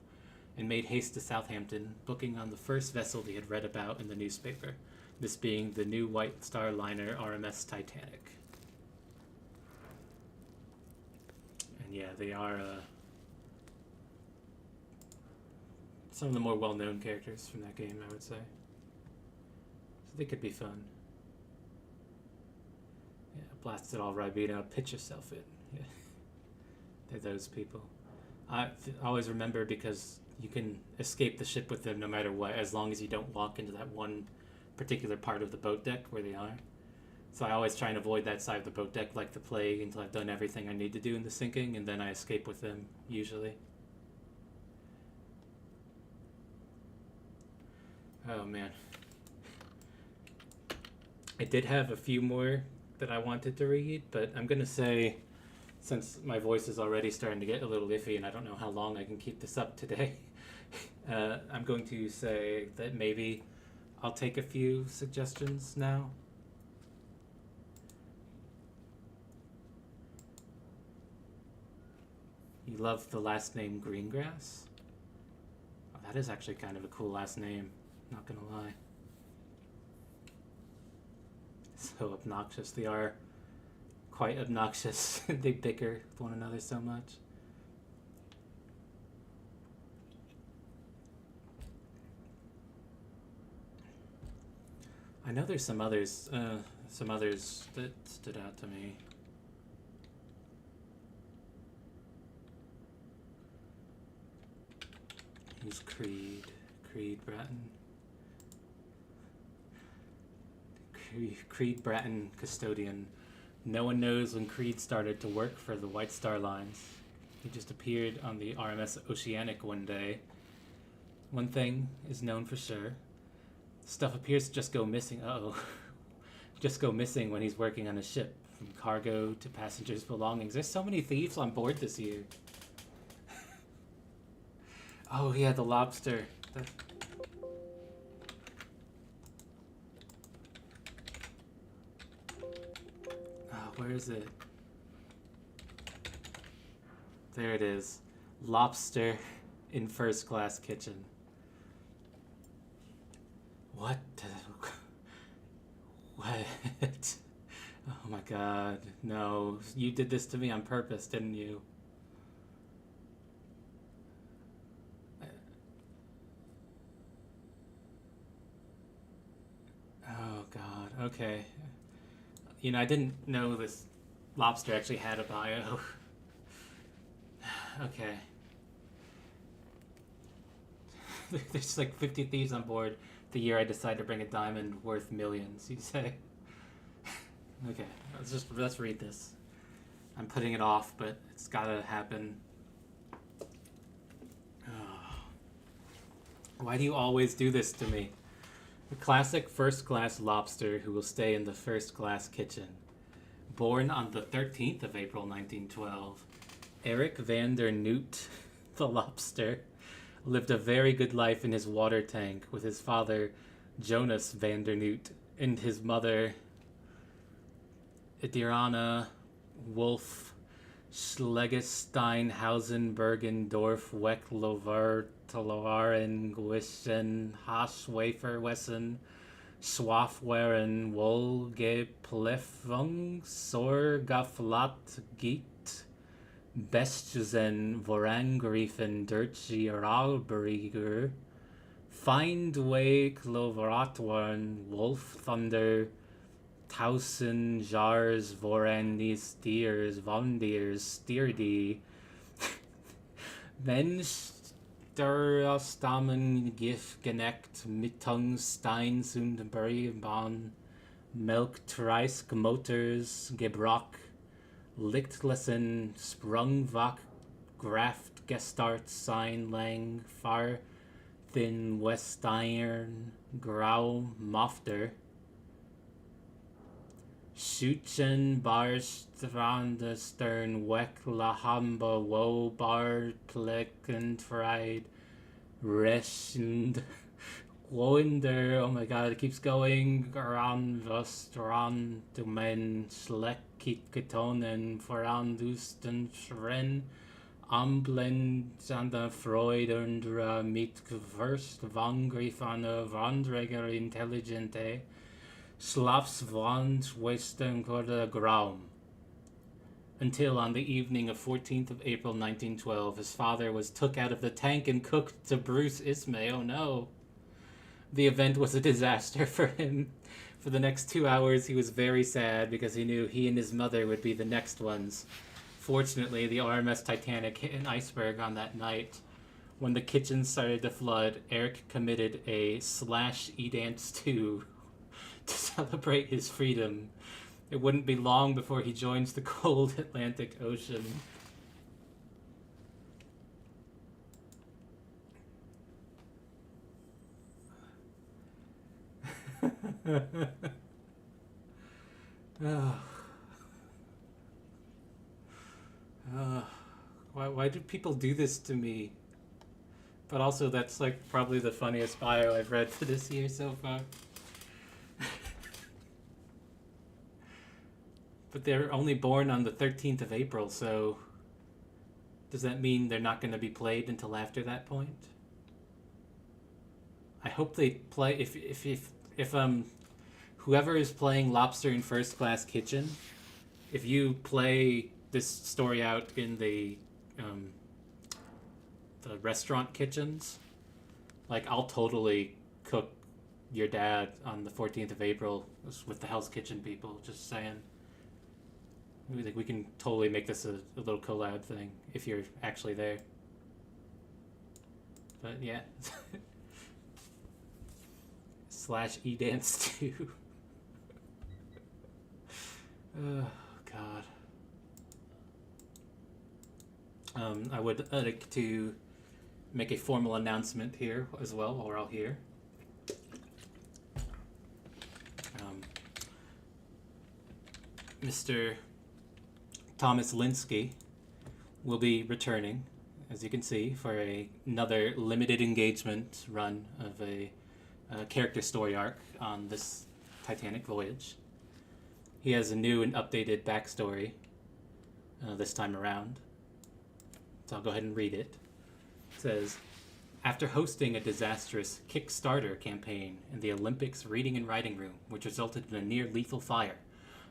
and made haste to Southampton, booking on the first vessel he had read about in the newspaper, this being the new White Star liner RMS Titanic. And yeah, they are some of the more well-known characters from that game, I would say. So they could be fun. Yeah, blast it all, Ribena, pitch yourself in. Yeah. They're those people. I always remember because you can escape the ship with them no matter what, as long as you don't walk into that one particular part of the boat deck where they are. So I always try and avoid that side of the boat deck like the plague until I've done everything I need to do in the sinking, and then I escape with them, usually. Oh man. I did have a few more that I wanted to read, but I'm going to say, since my voice is already starting to get a little iffy and I don't know how long I can keep this up today, I'm going to say that maybe I'll take a few suggestions now. You love the last name Greengrass? Oh, that is actually kind of a cool last name, not gonna lie. So obnoxious. They are quite obnoxious. They bicker with one another so much. I know there's some others that stood out to me. Who's Creed? Creed Bratton. Creed Bratton, custodian. No one knows when Creed started to work for the White Star Lines. He just appeared on the RMS Oceanic one day. One thing is known for sure. Stuff appears to just go missing. Just go missing when he's working on a ship, from cargo to passengers' belongings. There's so many thieves on board this year. Oh yeah, the lobster. Where is it? There it is. Lobster in first class kitchen. What? What? Oh my god. No. You did this to me on purpose, didn't you? Oh god. Okay. You know, I didn't know this lobster actually had a bio. Okay. There's like 50 thieves on board the year I decide to bring a diamond worth millions, you say? Okay, let's read this. I'm putting it off, but it's gotta happen. Oh. Why do you always do this to me? The classic first-class lobster who will stay in the first-class kitchen. Born on the 13th of April, 1912, Eric van der Noot, the lobster, lived a very good life in his water tank with his father, Jonas van der Noot, and his mother, Idirana Wolf Schlegestein Bergendorf Wecklover Taloaren Gwischen Haschwafer Wessen Schwafwaren Wolge Plefung Sorgaflat Giet Bestesen Vorangriefen Dirtji Ralberiger Feindway Kloveratwarn Wolf Thunder Tausen Jars Vorandis Deers Vondiers Steerdi Mensch Stammen Gif Genekt Mittung Stein Sundenbury Bahn Melk Treisk Motors Gebrock Lichtlesen Sprungvak Graft Gestart Sein Lang Far Thin Westiron Grau Mofter Schuchen Barstrande Stern Weck La Hamba Wo Bar Plekentried Reschend Wonder, oh my god, it keeps going. Ran Vastran Dumen Schleckit Ketonen Vorandusten Schren Amblende Freudendra mit Gewürst Wangrifane Wandreger Intelligente Schlafswand Westen Graum. Until on the evening of 14th of April 1912, his father was took out of the tank and cooked to Bruce Ismay. Oh no. The event was a disaster for him. For the next 2 hours, he was very sad because he knew he and his mother would be the next ones. Fortunately, the RMS Titanic hit an iceberg on that night. When the kitchen started to flood, Eric committed a /E-dance to celebrate his freedom. It wouldn't be long before he joins the cold Atlantic Ocean. Why do people do this to me? But also, that's like probably the funniest bio I've read for this year so far. But they're only born on the 13th of April, so does that mean they're not going to be played until after that point? I hope they play if whoever is playing Lobster in First Class Kitchen, if you play this story out in the restaurant kitchens, like I'll totally cook your dad on the 14th of April with the Hell's Kitchen people. Just saying. We can totally make this a little collab thing if you're actually there. But yeah. /E-dance too. Oh God. I would like to make a formal announcement here as well while we're all here. Mr. Thomas Linsky will be returning, as you can see, for another limited engagement run of a character story arc on this Titanic Voyage. He has a new and updated backstory this time around, so I'll go ahead and read it. It says, after hosting a disastrous Kickstarter campaign in the Olympics reading and writing room, which resulted in a near-lethal fire,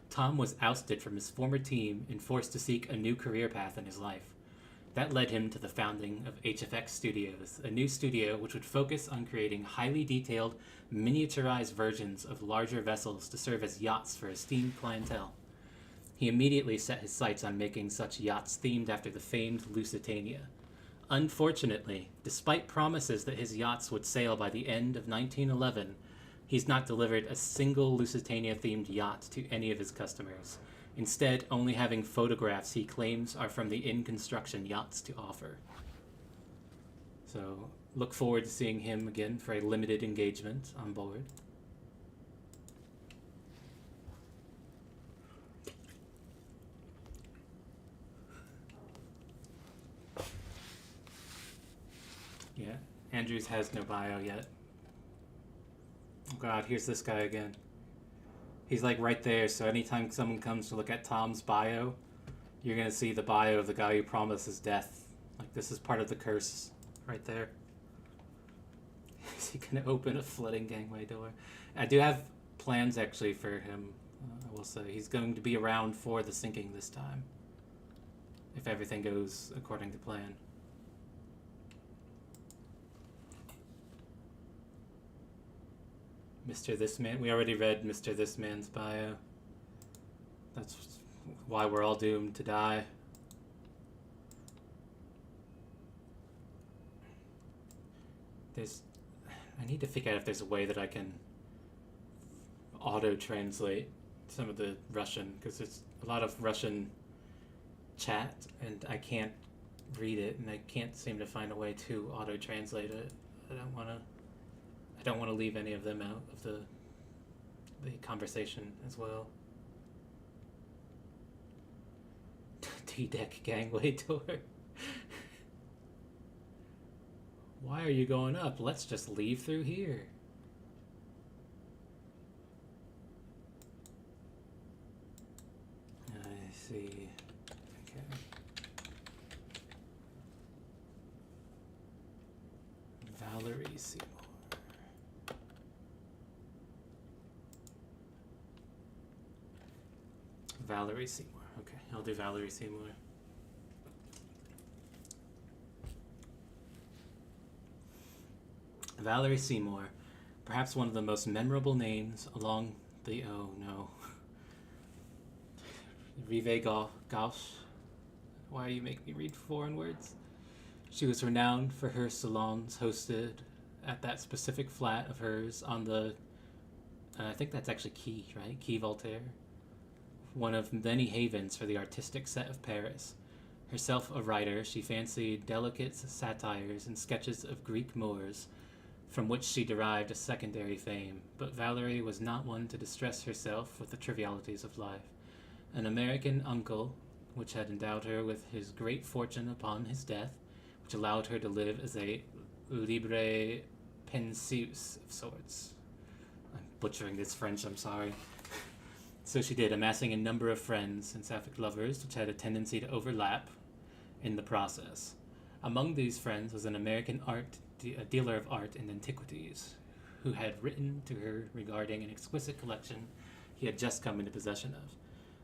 Tom was ousted from his former team and forced to seek a new career path in his life. That led him to the founding of HFX Studios, a new studio which would focus on creating highly detailed, miniaturized versions of larger vessels to serve as yachts for esteemed clientele. He immediately set his sights on making such yachts themed after the famed Lusitania. Unfortunately, despite promises that his yachts would sail by the end of 1911, he's not delivered a single Lusitania-themed yacht to any of his customers, instead only having photographs he claims are from the in-construction yachts to offer. So, look forward to seeing him again for a limited engagement on board. Yeah, Andrews has no bio yet. Oh God, here's this guy again. He's like right there, so anytime someone comes to look at Tom's bio, you're gonna see the bio of the guy who promises death. Like, this is part of the curse right there. Is he gonna open a flooding gangway door? I do have plans actually for him. I will say he's going to be around for the sinking this time, if everything goes according to plan. Mr. This Man. We already read Mr. This Man's bio. That's why we're all doomed to die. I need to figure out if there's a way that I can auto-translate some of the Russian, because it's a lot of Russian chat, and I can't read it, and I can't seem to find a way to auto-translate it. I don't want to leave any of them out of the conversation as well. D-deck gangway door. Why are you going up? Let's just leave through here. I see. Okay. Valerie Seymour. Valerie Seymour. Okay, I'll do Valerie Seymour. Valerie Seymour, perhaps one of the most memorable names along the Rive Gauche. Why do you make me read foreign words? She was renowned for her salons hosted at that specific flat of hers on the, I think that's actually Quai, right? Quai Voltaire. One of many havens for the artistic set of Paris. Herself a writer, she fancied delicate satires and sketches of Greek Moors, from which she derived a secondary fame, but Valerie was not one to distress herself with the trivialities of life. An American uncle, which had endowed her with his great fortune upon his death, which allowed her to live as a libre penseuse of sorts. I'm butchering this French, I'm sorry. So she did, amassing a number of friends and sapphic lovers, which had a tendency to overlap in the process. Among these friends was an American a dealer of art and antiquities, who had written to her regarding an exquisite collection he had just come into possession of.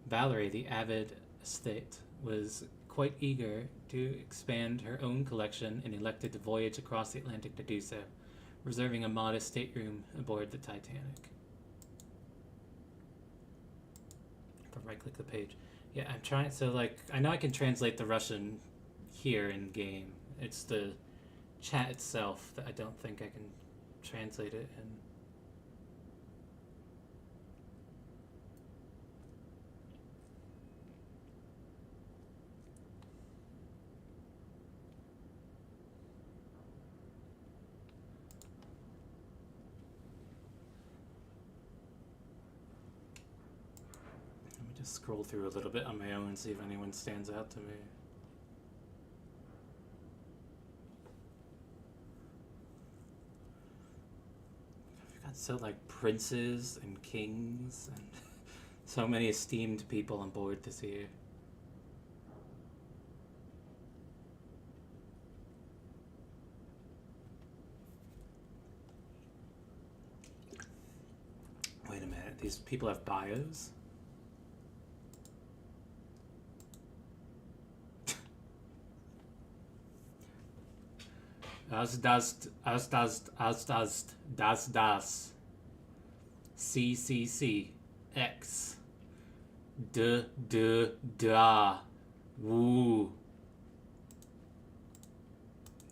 Valerie, the avid aesthete, was quite eager to expand her own collection and elected to voyage across the Atlantic to do so, reserving a modest stateroom aboard the Titanic. If I right-click the page. Yeah, I'm trying, so like, I know I can translate the Russian here in game. It's the chat itself that I don't think I can translate it in. Let me just scroll through a little bit on my own and see if anyone stands out to me. So like princes and kings and so many esteemed people on board this year. Wait a minute, these people have bios? As das CCC X da woo.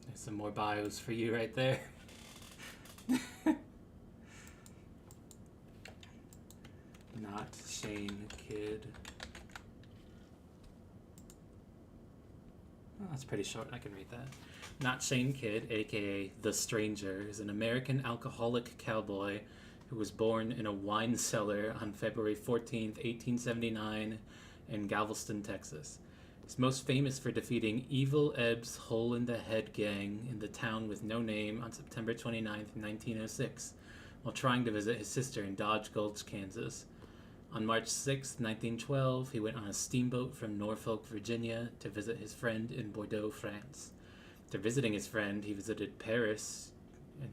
There's some more bios for you right there. Not Shane Kid. Oh, that's pretty short. I can read that. Not Shane Kidd, aka The Stranger, is an American alcoholic cowboy who was born in a wine cellar on February 14th, 1879 in Galveston, Texas. He's most famous for defeating Evil Ebb's Hole in the Head gang in the town with no name on September 29th, 1906, while trying to visit his sister in Dodge Gulch, Kansas. On March 6, 1912, he went on a steamboat from Norfolk, Virginia to visit his friend in Bordeaux, France. After visiting his friend, he visited Paris and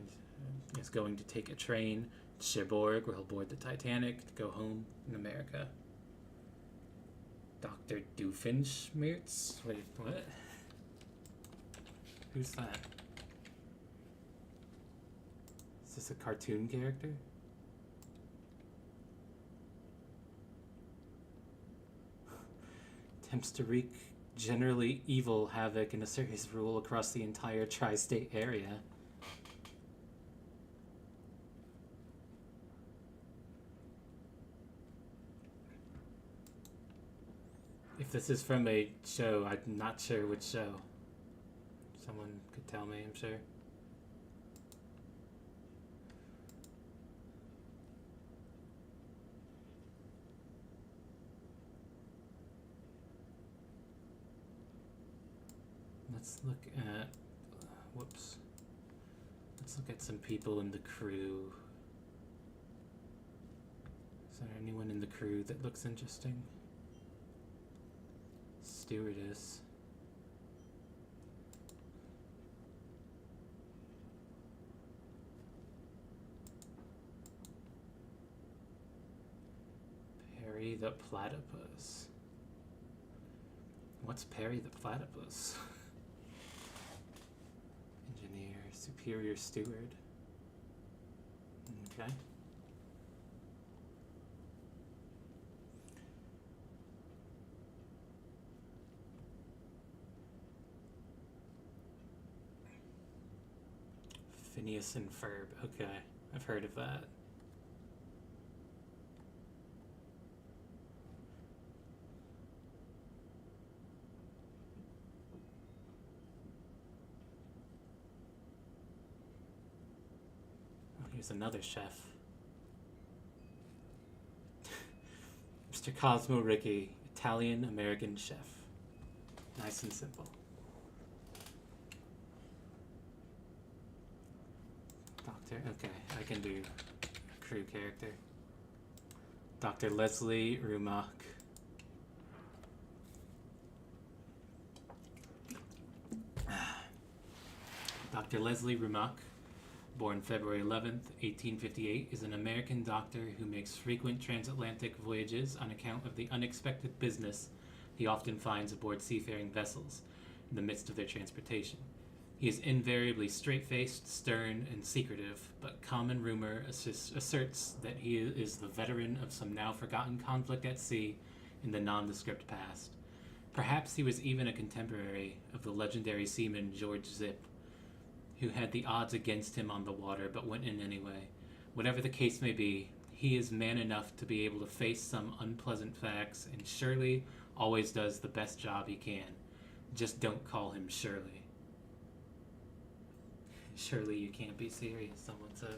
is going to take a train to Cherbourg, where he'll board the Titanic to go home in America. Dr. Doofenshmirtz? Wait, what? Who's that? Is this a cartoon character? Attempts to wreak generally evil havoc and assert his rule across the entire tri-state area. If this is from a show, I'm not sure which show. Someone could tell me, I'm sure. Let's look at, whoops. Let's look at some people in the crew. Is there anyone in the crew that looks interesting? Stewardess. the Platypus. What's Perry the Platypus? Engineer, superior steward. Okay. Phineas and Ferb. Okay, I've heard of that. Oh, here's another chef. Mr. Cosmo Ricky, Italian-American chef. Nice and simple. Doctor, okay, I can do a crew character. Dr. Leslie Rumack. Dr. Leslie Rumack, born February 11th, 1858, is an American doctor who makes frequent transatlantic voyages on account of the unexpected business he often finds aboard seafaring vessels in the midst of their transportation. He is invariably straight-faced, stern, and secretive, but common rumor asserts that he is the veteran of some now-forgotten conflict at sea in the nondescript past. Perhaps he was even a contemporary of the legendary seaman George Zipp, who had the odds against him on the water but went in anyway. Whatever the case may be, he is man enough to be able to face some unpleasant facts, and Shirley always does the best job he can. Just don't call him Shirley. Surely you can't be serious, someone says.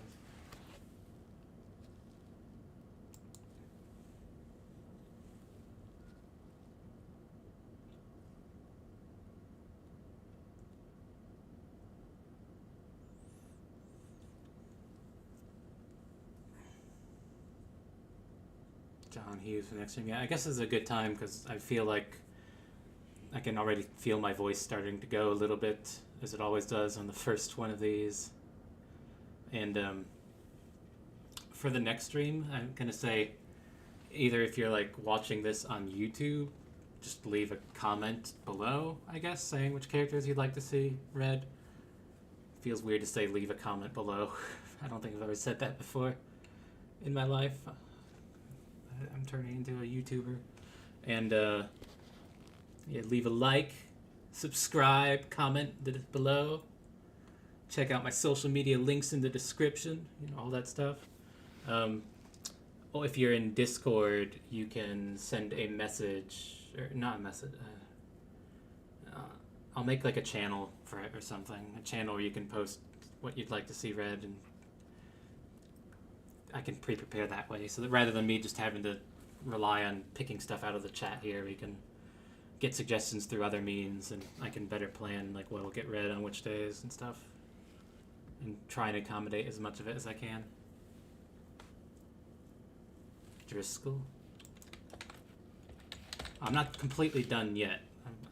John Hughes for next time. Yeah, I guess it's a good time because I feel like I can already feel my voice starting to go a little bit, as it always does on the first one of these. And for the next stream, I'm going to say, either if you're like watching this on YouTube, just leave a comment below, I guess, saying which characters you'd like to see read. Feels weird to say leave a comment below. I don't think I've ever said that before in my life. I'm turning into a YouTuber. And yeah, leave a like, subscribe, comment below. Check out my social media links in the description, all that stuff. If you're in Discord, you can send a message, or not a message. I'll make like a channel for it or something. A channel where you can post what you'd like to see read, and I can pre-prepare that way. So that rather than me just having to rely on picking stuff out of the chat here, we can get suggestions through other means, and I can better plan like what will get read on which days and stuff, and try and accommodate as much of it as I can. Driscoll. I'm not completely done yet.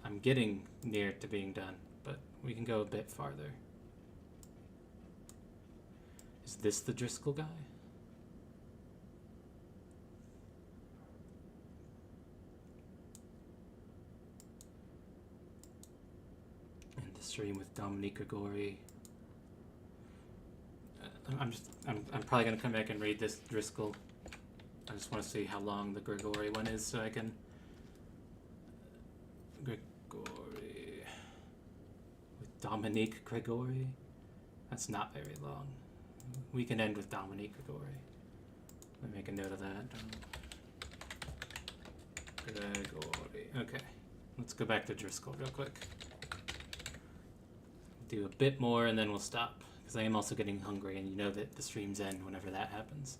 I'm getting near to being done, but we can go a bit farther. Is this the Driscoll guy? And the stream with Dominique Gregory. I'm probably gonna come back and read this Driscoll. I just want to see how long the Gregory one is, so I can. Gregory with Dominique Gregory. That's not very long. We can end with Dominique Gregory. Let me make a note of that. Gregory. Okay, let's go back to Driscoll real quick. Do a bit more and then we'll stop, because I am also getting hungry, and you know that the streams end whenever that happens.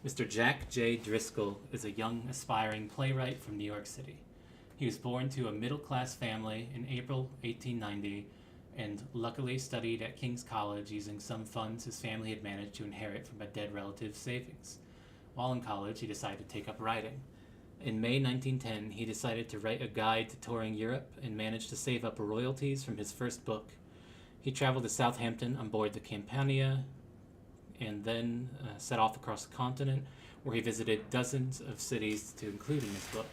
Mr. Jack J. Driscoll is a young, aspiring playwright from New York City. He was born to a middle-class family in April 1890 and luckily studied at King's College using some funds his family had managed to inherit from a dead relative's savings. While in college, he decided to take up writing. In May 1910, he decided to write a guide to touring Europe and managed to save up royalties from his first book. He traveled to Southampton on board the Campania and then set off across the continent, where he visited dozens of cities to include in his book.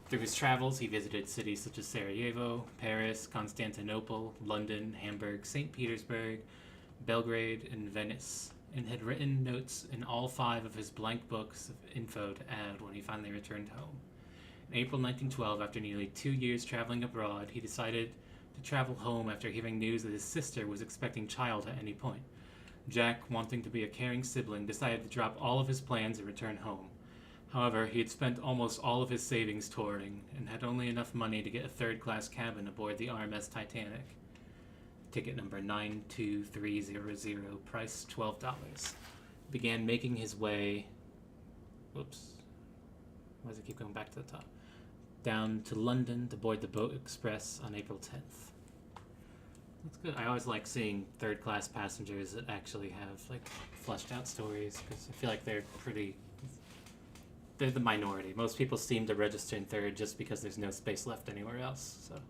Through his travels, he visited cities such as Sarajevo, Paris, Constantinople, London, Hamburg, St. Petersburg, Belgrade, and Venice, and had written notes in all 5 of his blank books of info to add when he finally returned home. In April 1912, after nearly 2 years traveling abroad, he decided to travel home after hearing news that his sister was expecting child at any point. Jack, wanting to be a caring sibling, decided to drop all of his plans and return home. However, he had spent almost all of his savings touring and had only enough money to get a third-class cabin aboard the RMS Titanic. Ticket number 92300, price $12. Began making his way... Whoops. Why does it keep going back to the top? Down to London to board the boat express on April 10th. That's good. I always like seeing third-class passengers that actually have, like, fleshed-out stories, because I feel like they're the minority. Most people seem to register in third just because there's no space left anywhere else, so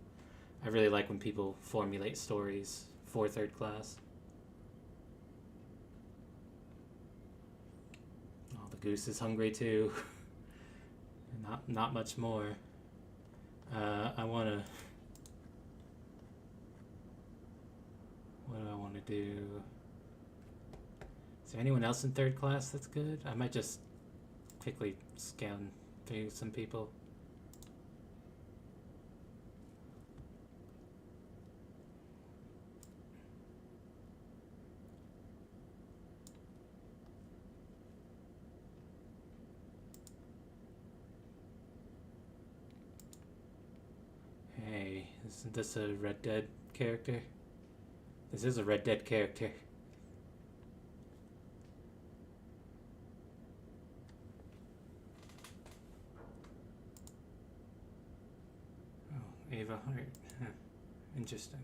I really like when people formulate stories for third class. Oh, the goose is hungry too. Not much more. I want to... What do I want to do? Is there anyone else in third class that's good? I might just quickly scan through some people. Hey, isn't this a Red Dead character? This is a Red Dead character. Ava Hart. Huh. Interesting.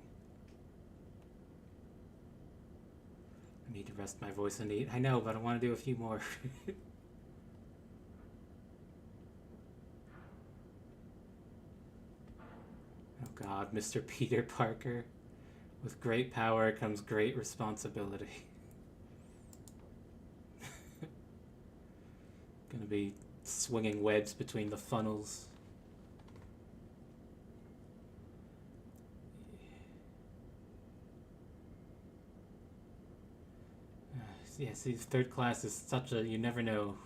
I need to rest my voice and eat. I know, but I want to do a few more. Oh God, Mr. Peter Parker. With great power comes great responsibility. Gonna be swinging webs between the funnels. Yeah, see, third class is such a... You never know.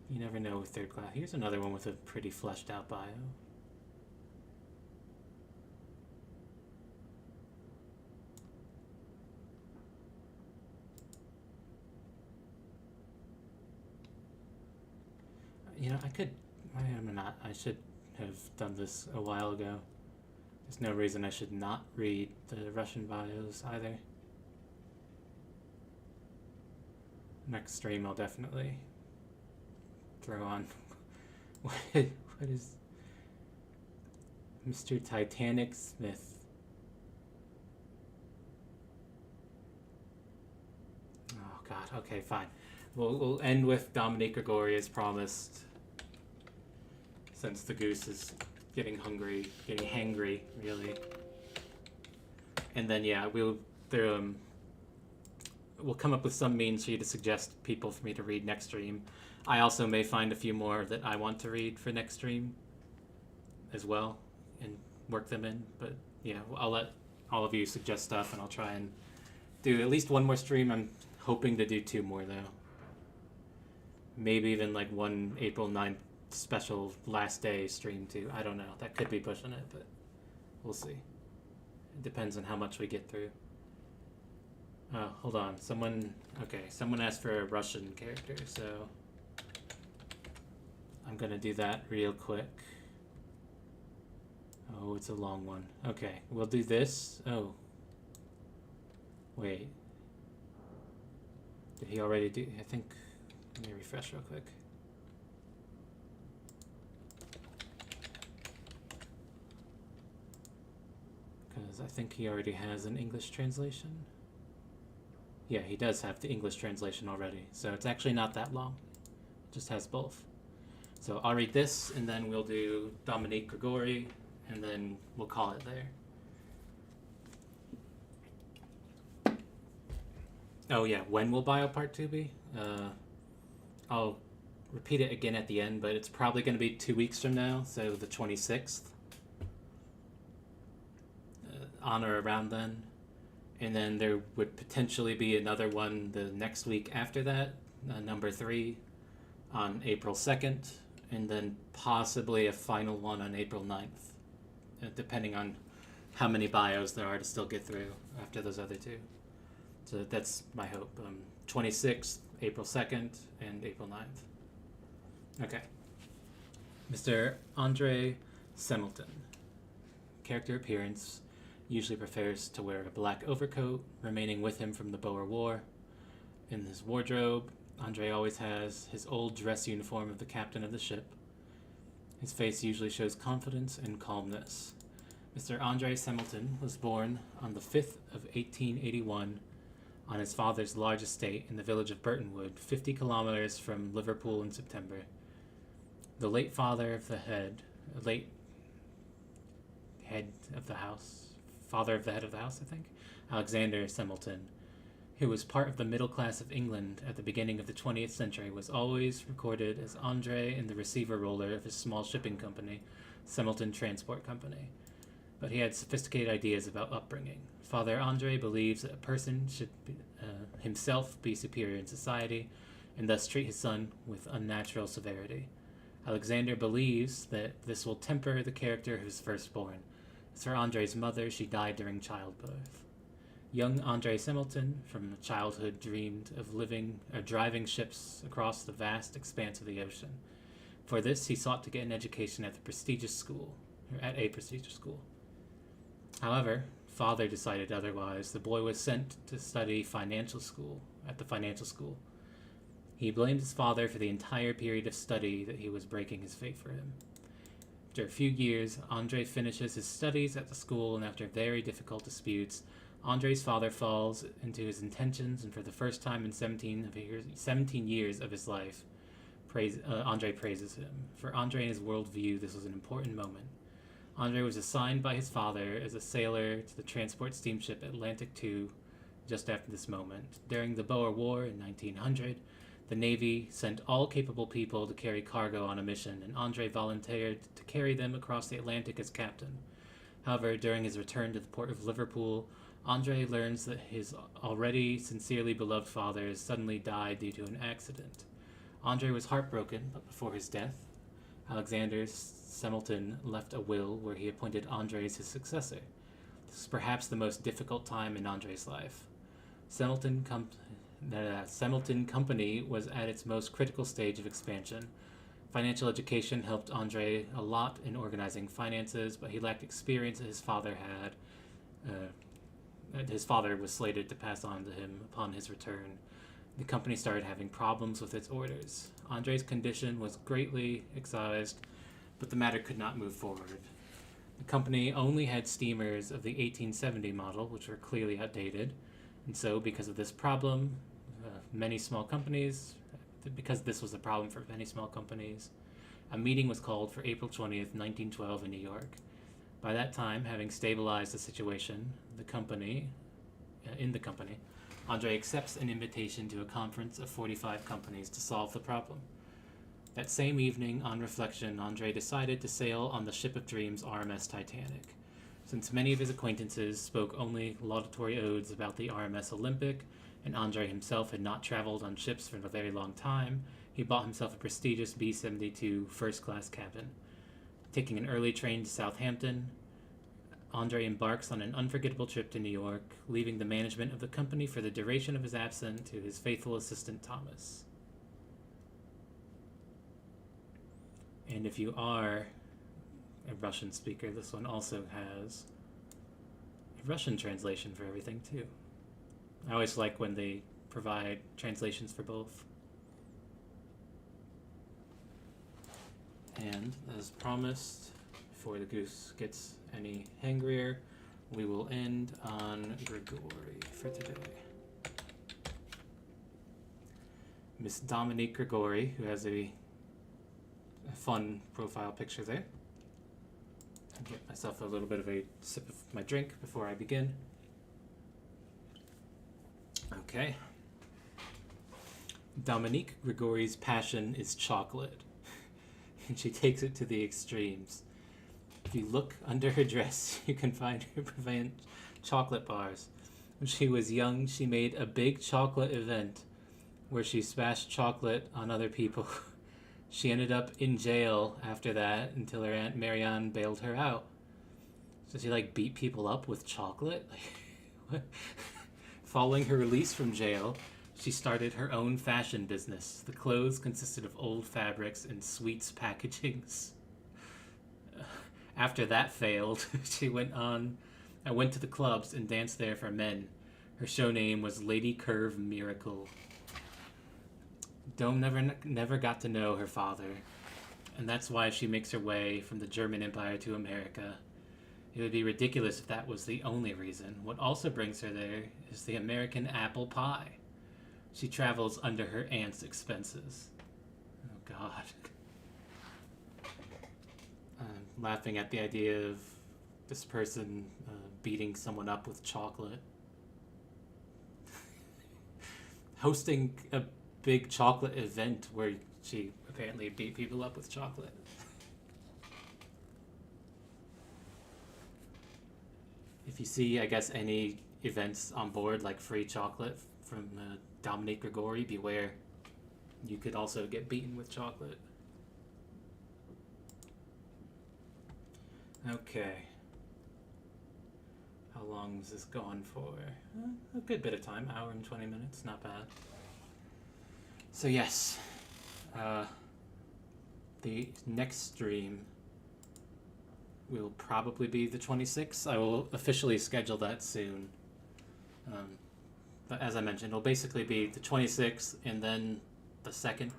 You never know with third class. Here's another one with a pretty fleshed out bio. You know, I should have done this a while ago. There's no reason I should not read the Russian bios either. Next stream I'll definitely throw on. What is Mr. Titanic Smith? Oh God, okay, fine. We'll end with Dominique Gregory as promised, since the goose is getting hungry, getting hangry, really. And then yeah, we'll come up with some means for you to suggest people for me to read next stream. I also may find a few more that I want to read for next stream as well and work them in. But yeah, I'll let all of you suggest stuff and I'll try and do at least one more stream. I'm hoping to do 2 more though. Maybe even like one April 9th special last day stream too. I don't know. That could be pushing it, but we'll see. It depends on how much we get through. Oh, hold on. Someone asked for a Russian character, so I'm gonna do that real quick. Oh, it's a long one. Okay, we'll do this. Oh. Wait. Did he already do... I think... Let me refresh real quick. Because I think he already has an English translation. Yeah, he does have the English translation already, so it's actually not that long. It just has both. So I'll read this, and then we'll do Dominique Gregory, and then we'll call it there. Oh yeah, when will Bio Part 2 be? I'll repeat it again at the end, but it's probably going to be 2 weeks from now, so the 26th. On or around then. And then there would potentially be another one the next week after that, number 3, on April 2nd, and then possibly a final one on April 9th, depending on how many bios there are to still get through after those other two. So that's my hope. 26th, April 2nd, and April 9th. Okay. Mr. Andre Simultan. Character appearance: usually prefers to wear a black overcoat, remaining with him from the Boer War. In his wardrobe, Andre always has his old dress uniform of the captain of the ship. His face usually shows confidence and calmness. Mr. Andre Simultan was born on the 5th of 1881 on his father's large estate in the village of Burtonwood, 50 kilometers from Liverpool in September. The late father of the head of the house, I think, Alexander Simultan, who was part of the middle class of England at the beginning of the 20th century, was always recorded as Andre in the receiver roller of his small shipping company, Simultan Transport Company. But he had sophisticated ideas about upbringing. Father Andre believes that a person should himself be superior in society, and thus treat his son with unnatural severity. Alexander believes that this will temper the character of his firstborn. As for Andre's mother, she died during childbirth. Young Andre Simultan, from childhood, dreamed of driving ships across the vast expanse of the ocean. For this, he sought to get an education at a prestigious school. However, father decided otherwise. The boy was sent to study at the financial school. He blamed his father for the entire period of study that he was breaking his fate for him. After a few years, Andre finishes his studies at the school, and after very difficult disputes, Andre's father falls into his intentions, and for the first time in 17 years of his life, Andre praises him. For Andre and his worldview, this was an important moment. Andre was assigned by his father as a sailor to the transport steamship Atlantic II just after this moment. During the Boer War in 1900, the Navy sent all capable people to carry cargo on a mission, and Andre volunteered to carry them across the Atlantic as captain. However, during his return to the port of Liverpool, Andre learns that his already sincerely beloved father has suddenly died due to an accident. Andre was heartbroken, but before his death, Alexander Simultan left a will where he appointed Andre as his successor. This was perhaps the most difficult time in Andre's life. Simultan Company was at its most critical stage of expansion. Financial education helped Andre a lot in organizing finances, but he lacked experience that his father had. His father was slated to pass on to him upon his return. The company started having problems with its orders. Andre's condition was greatly excised, but the matter could not move forward. The company only had steamers of the 1870 model, which were clearly outdated, and so because of this problem, because this was a problem for many small companies, a meeting was called for April 20th, 1912 in New York. By that time, having stabilized the situation, in the company, Andre accepts an invitation to a conference of 45 companies to solve the problem. That same evening, on reflection, Andre decided to sail on the ship of dreams RMS Titanic. Since many of his acquaintances spoke only laudatory odes about the RMS Olympic, and Andre himself had not traveled on ships for a very long time, he bought himself a prestigious B-72 first-class cabin. Taking an early train to Southampton, Andre embarks on an unforgettable trip to New York, leaving the management of the company for the duration of his absence to his faithful assistant Thomas. And if you are a Russian speaker, this one also has a Russian translation for everything too. I always like when they provide translations for both. And as promised, before the goose gets any hangrier, we will end on Gregory for today. Miss Dominique Gregory, who has a fun profile picture there. I'll get myself a little bit of a sip of my drink before I begin. Okay. Dominique Gregory's passion is chocolate, and she takes it to the extremes. If you look under her dress, you can find her prevent chocolate bars. When she was young, she made a big chocolate event where she smashed chocolate on other people. She ended up in jail after that until her Aunt Marianne bailed her out. So she like beat people up with chocolate? Following her release from jail, she started her own fashion business. The clothes consisted of old fabrics and sweets packagings. After that failed, she went to the clubs and danced there for men. Her show name was Lady Curve Miracle. Dome never got to know her father, and that's why she makes her way from the German Empire to America. It would be ridiculous if that was the only reason. What also brings her there is the American apple pie. She travels under her aunt's expenses. Oh, God. I'm laughing at the idea of this person beating someone up with chocolate. Hosting a big chocolate event where she apparently beat people up with chocolate. If you see, I guess, any events on board, like free chocolate from Dominique Gregory, beware. You could also get beaten with chocolate. Okay. How long is this going for? A good bit of time, hour and 20 minutes, not bad. So yes, the next stream will probably be the 26th. I will officially schedule that soon. But as I mentioned, it'll basically be the 26th and then the 2nd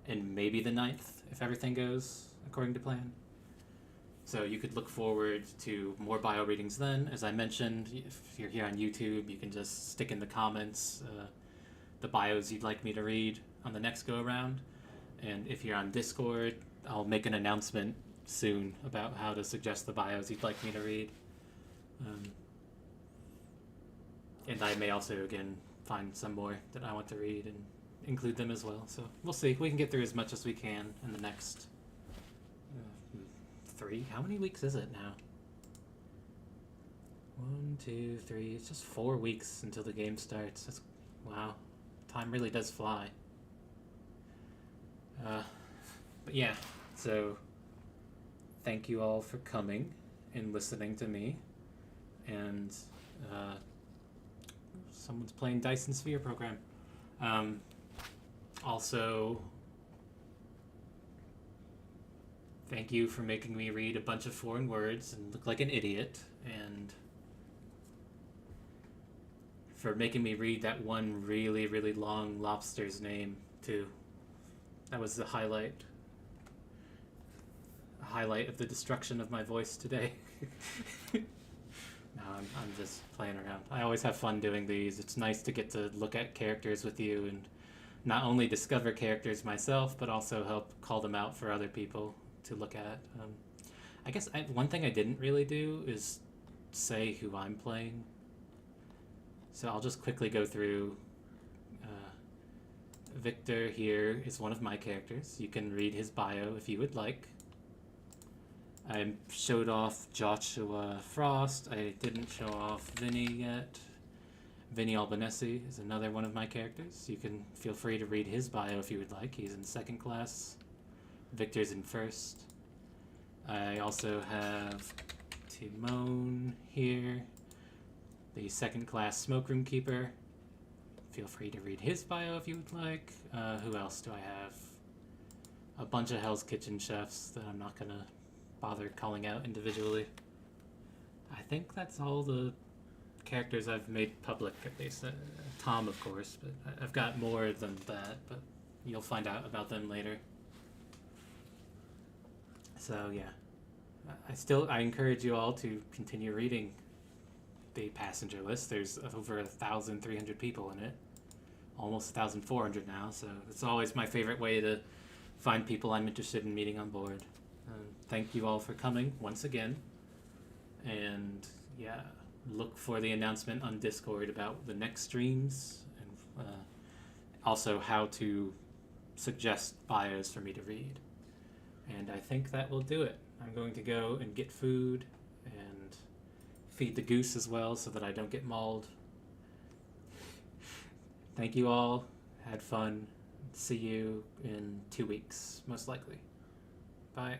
and maybe the 9th if everything goes according to plan. So you could look forward to more bio readings then. As I mentioned, if you're here on YouTube, you can just stick in the comments the bios you'd like me to read on the next go-around. And if you're on Discord, I'll make an announcement soon about how to suggest the bios you'd like me to read. And I may also, again, find some more that I want to read and include them as well. So we'll see. We can get through as much as we can in the next 3. How many weeks is it now? 1, 2, 3. It's just 4 weeks until the game starts. That's, wow. Time really does fly. But yeah, so thank you all for coming and listening to me. And someone's playing Dyson Sphere program. Also, thank you for making me read a bunch of foreign words and look like an idiot, and for making me read that one really, really long lobster's name, too. That was the highlight of the destruction of my voice today. No, I'm just playing around. I always have fun doing these. It's nice to get to look at characters with you and not only discover characters myself, but also help call them out for other people to look at. I guess one thing I didn't really do is say who I'm playing. So I'll just quickly go through. Victor here is one of my characters. You can read his bio if you would like. I showed off Joshua Frost. I didn't show off Vinny yet. Vinny Albanese is another one of my characters. You can feel free to read his bio if you would like. He's in 2nd class. Victor's in 1st. I also have Timon here, the 2nd class smokeroom keeper. Feel free to read his bio if you would like. Who else do I have? A bunch of Hell's Kitchen chefs that I'm not going to bother calling out individually. I think that's all the characters I've made public, at least. Tom, of course, but I've got more than that, but you'll find out about them later. So, yeah. I encourage you all to continue reading the passenger list. There's over 1,300 people in it. Almost 1,400 now, so it's always my favorite way to find people I'm interested in meeting on board. Thank you all for coming once again. And yeah, look for the announcement on Discord about the next streams. And also how to suggest bios for me to read. And I think that will do it. I'm going to go and get food and feed the goose as well so that I don't get mauled. Thank you all. Had fun. See you in 2 weeks, most likely. Bye.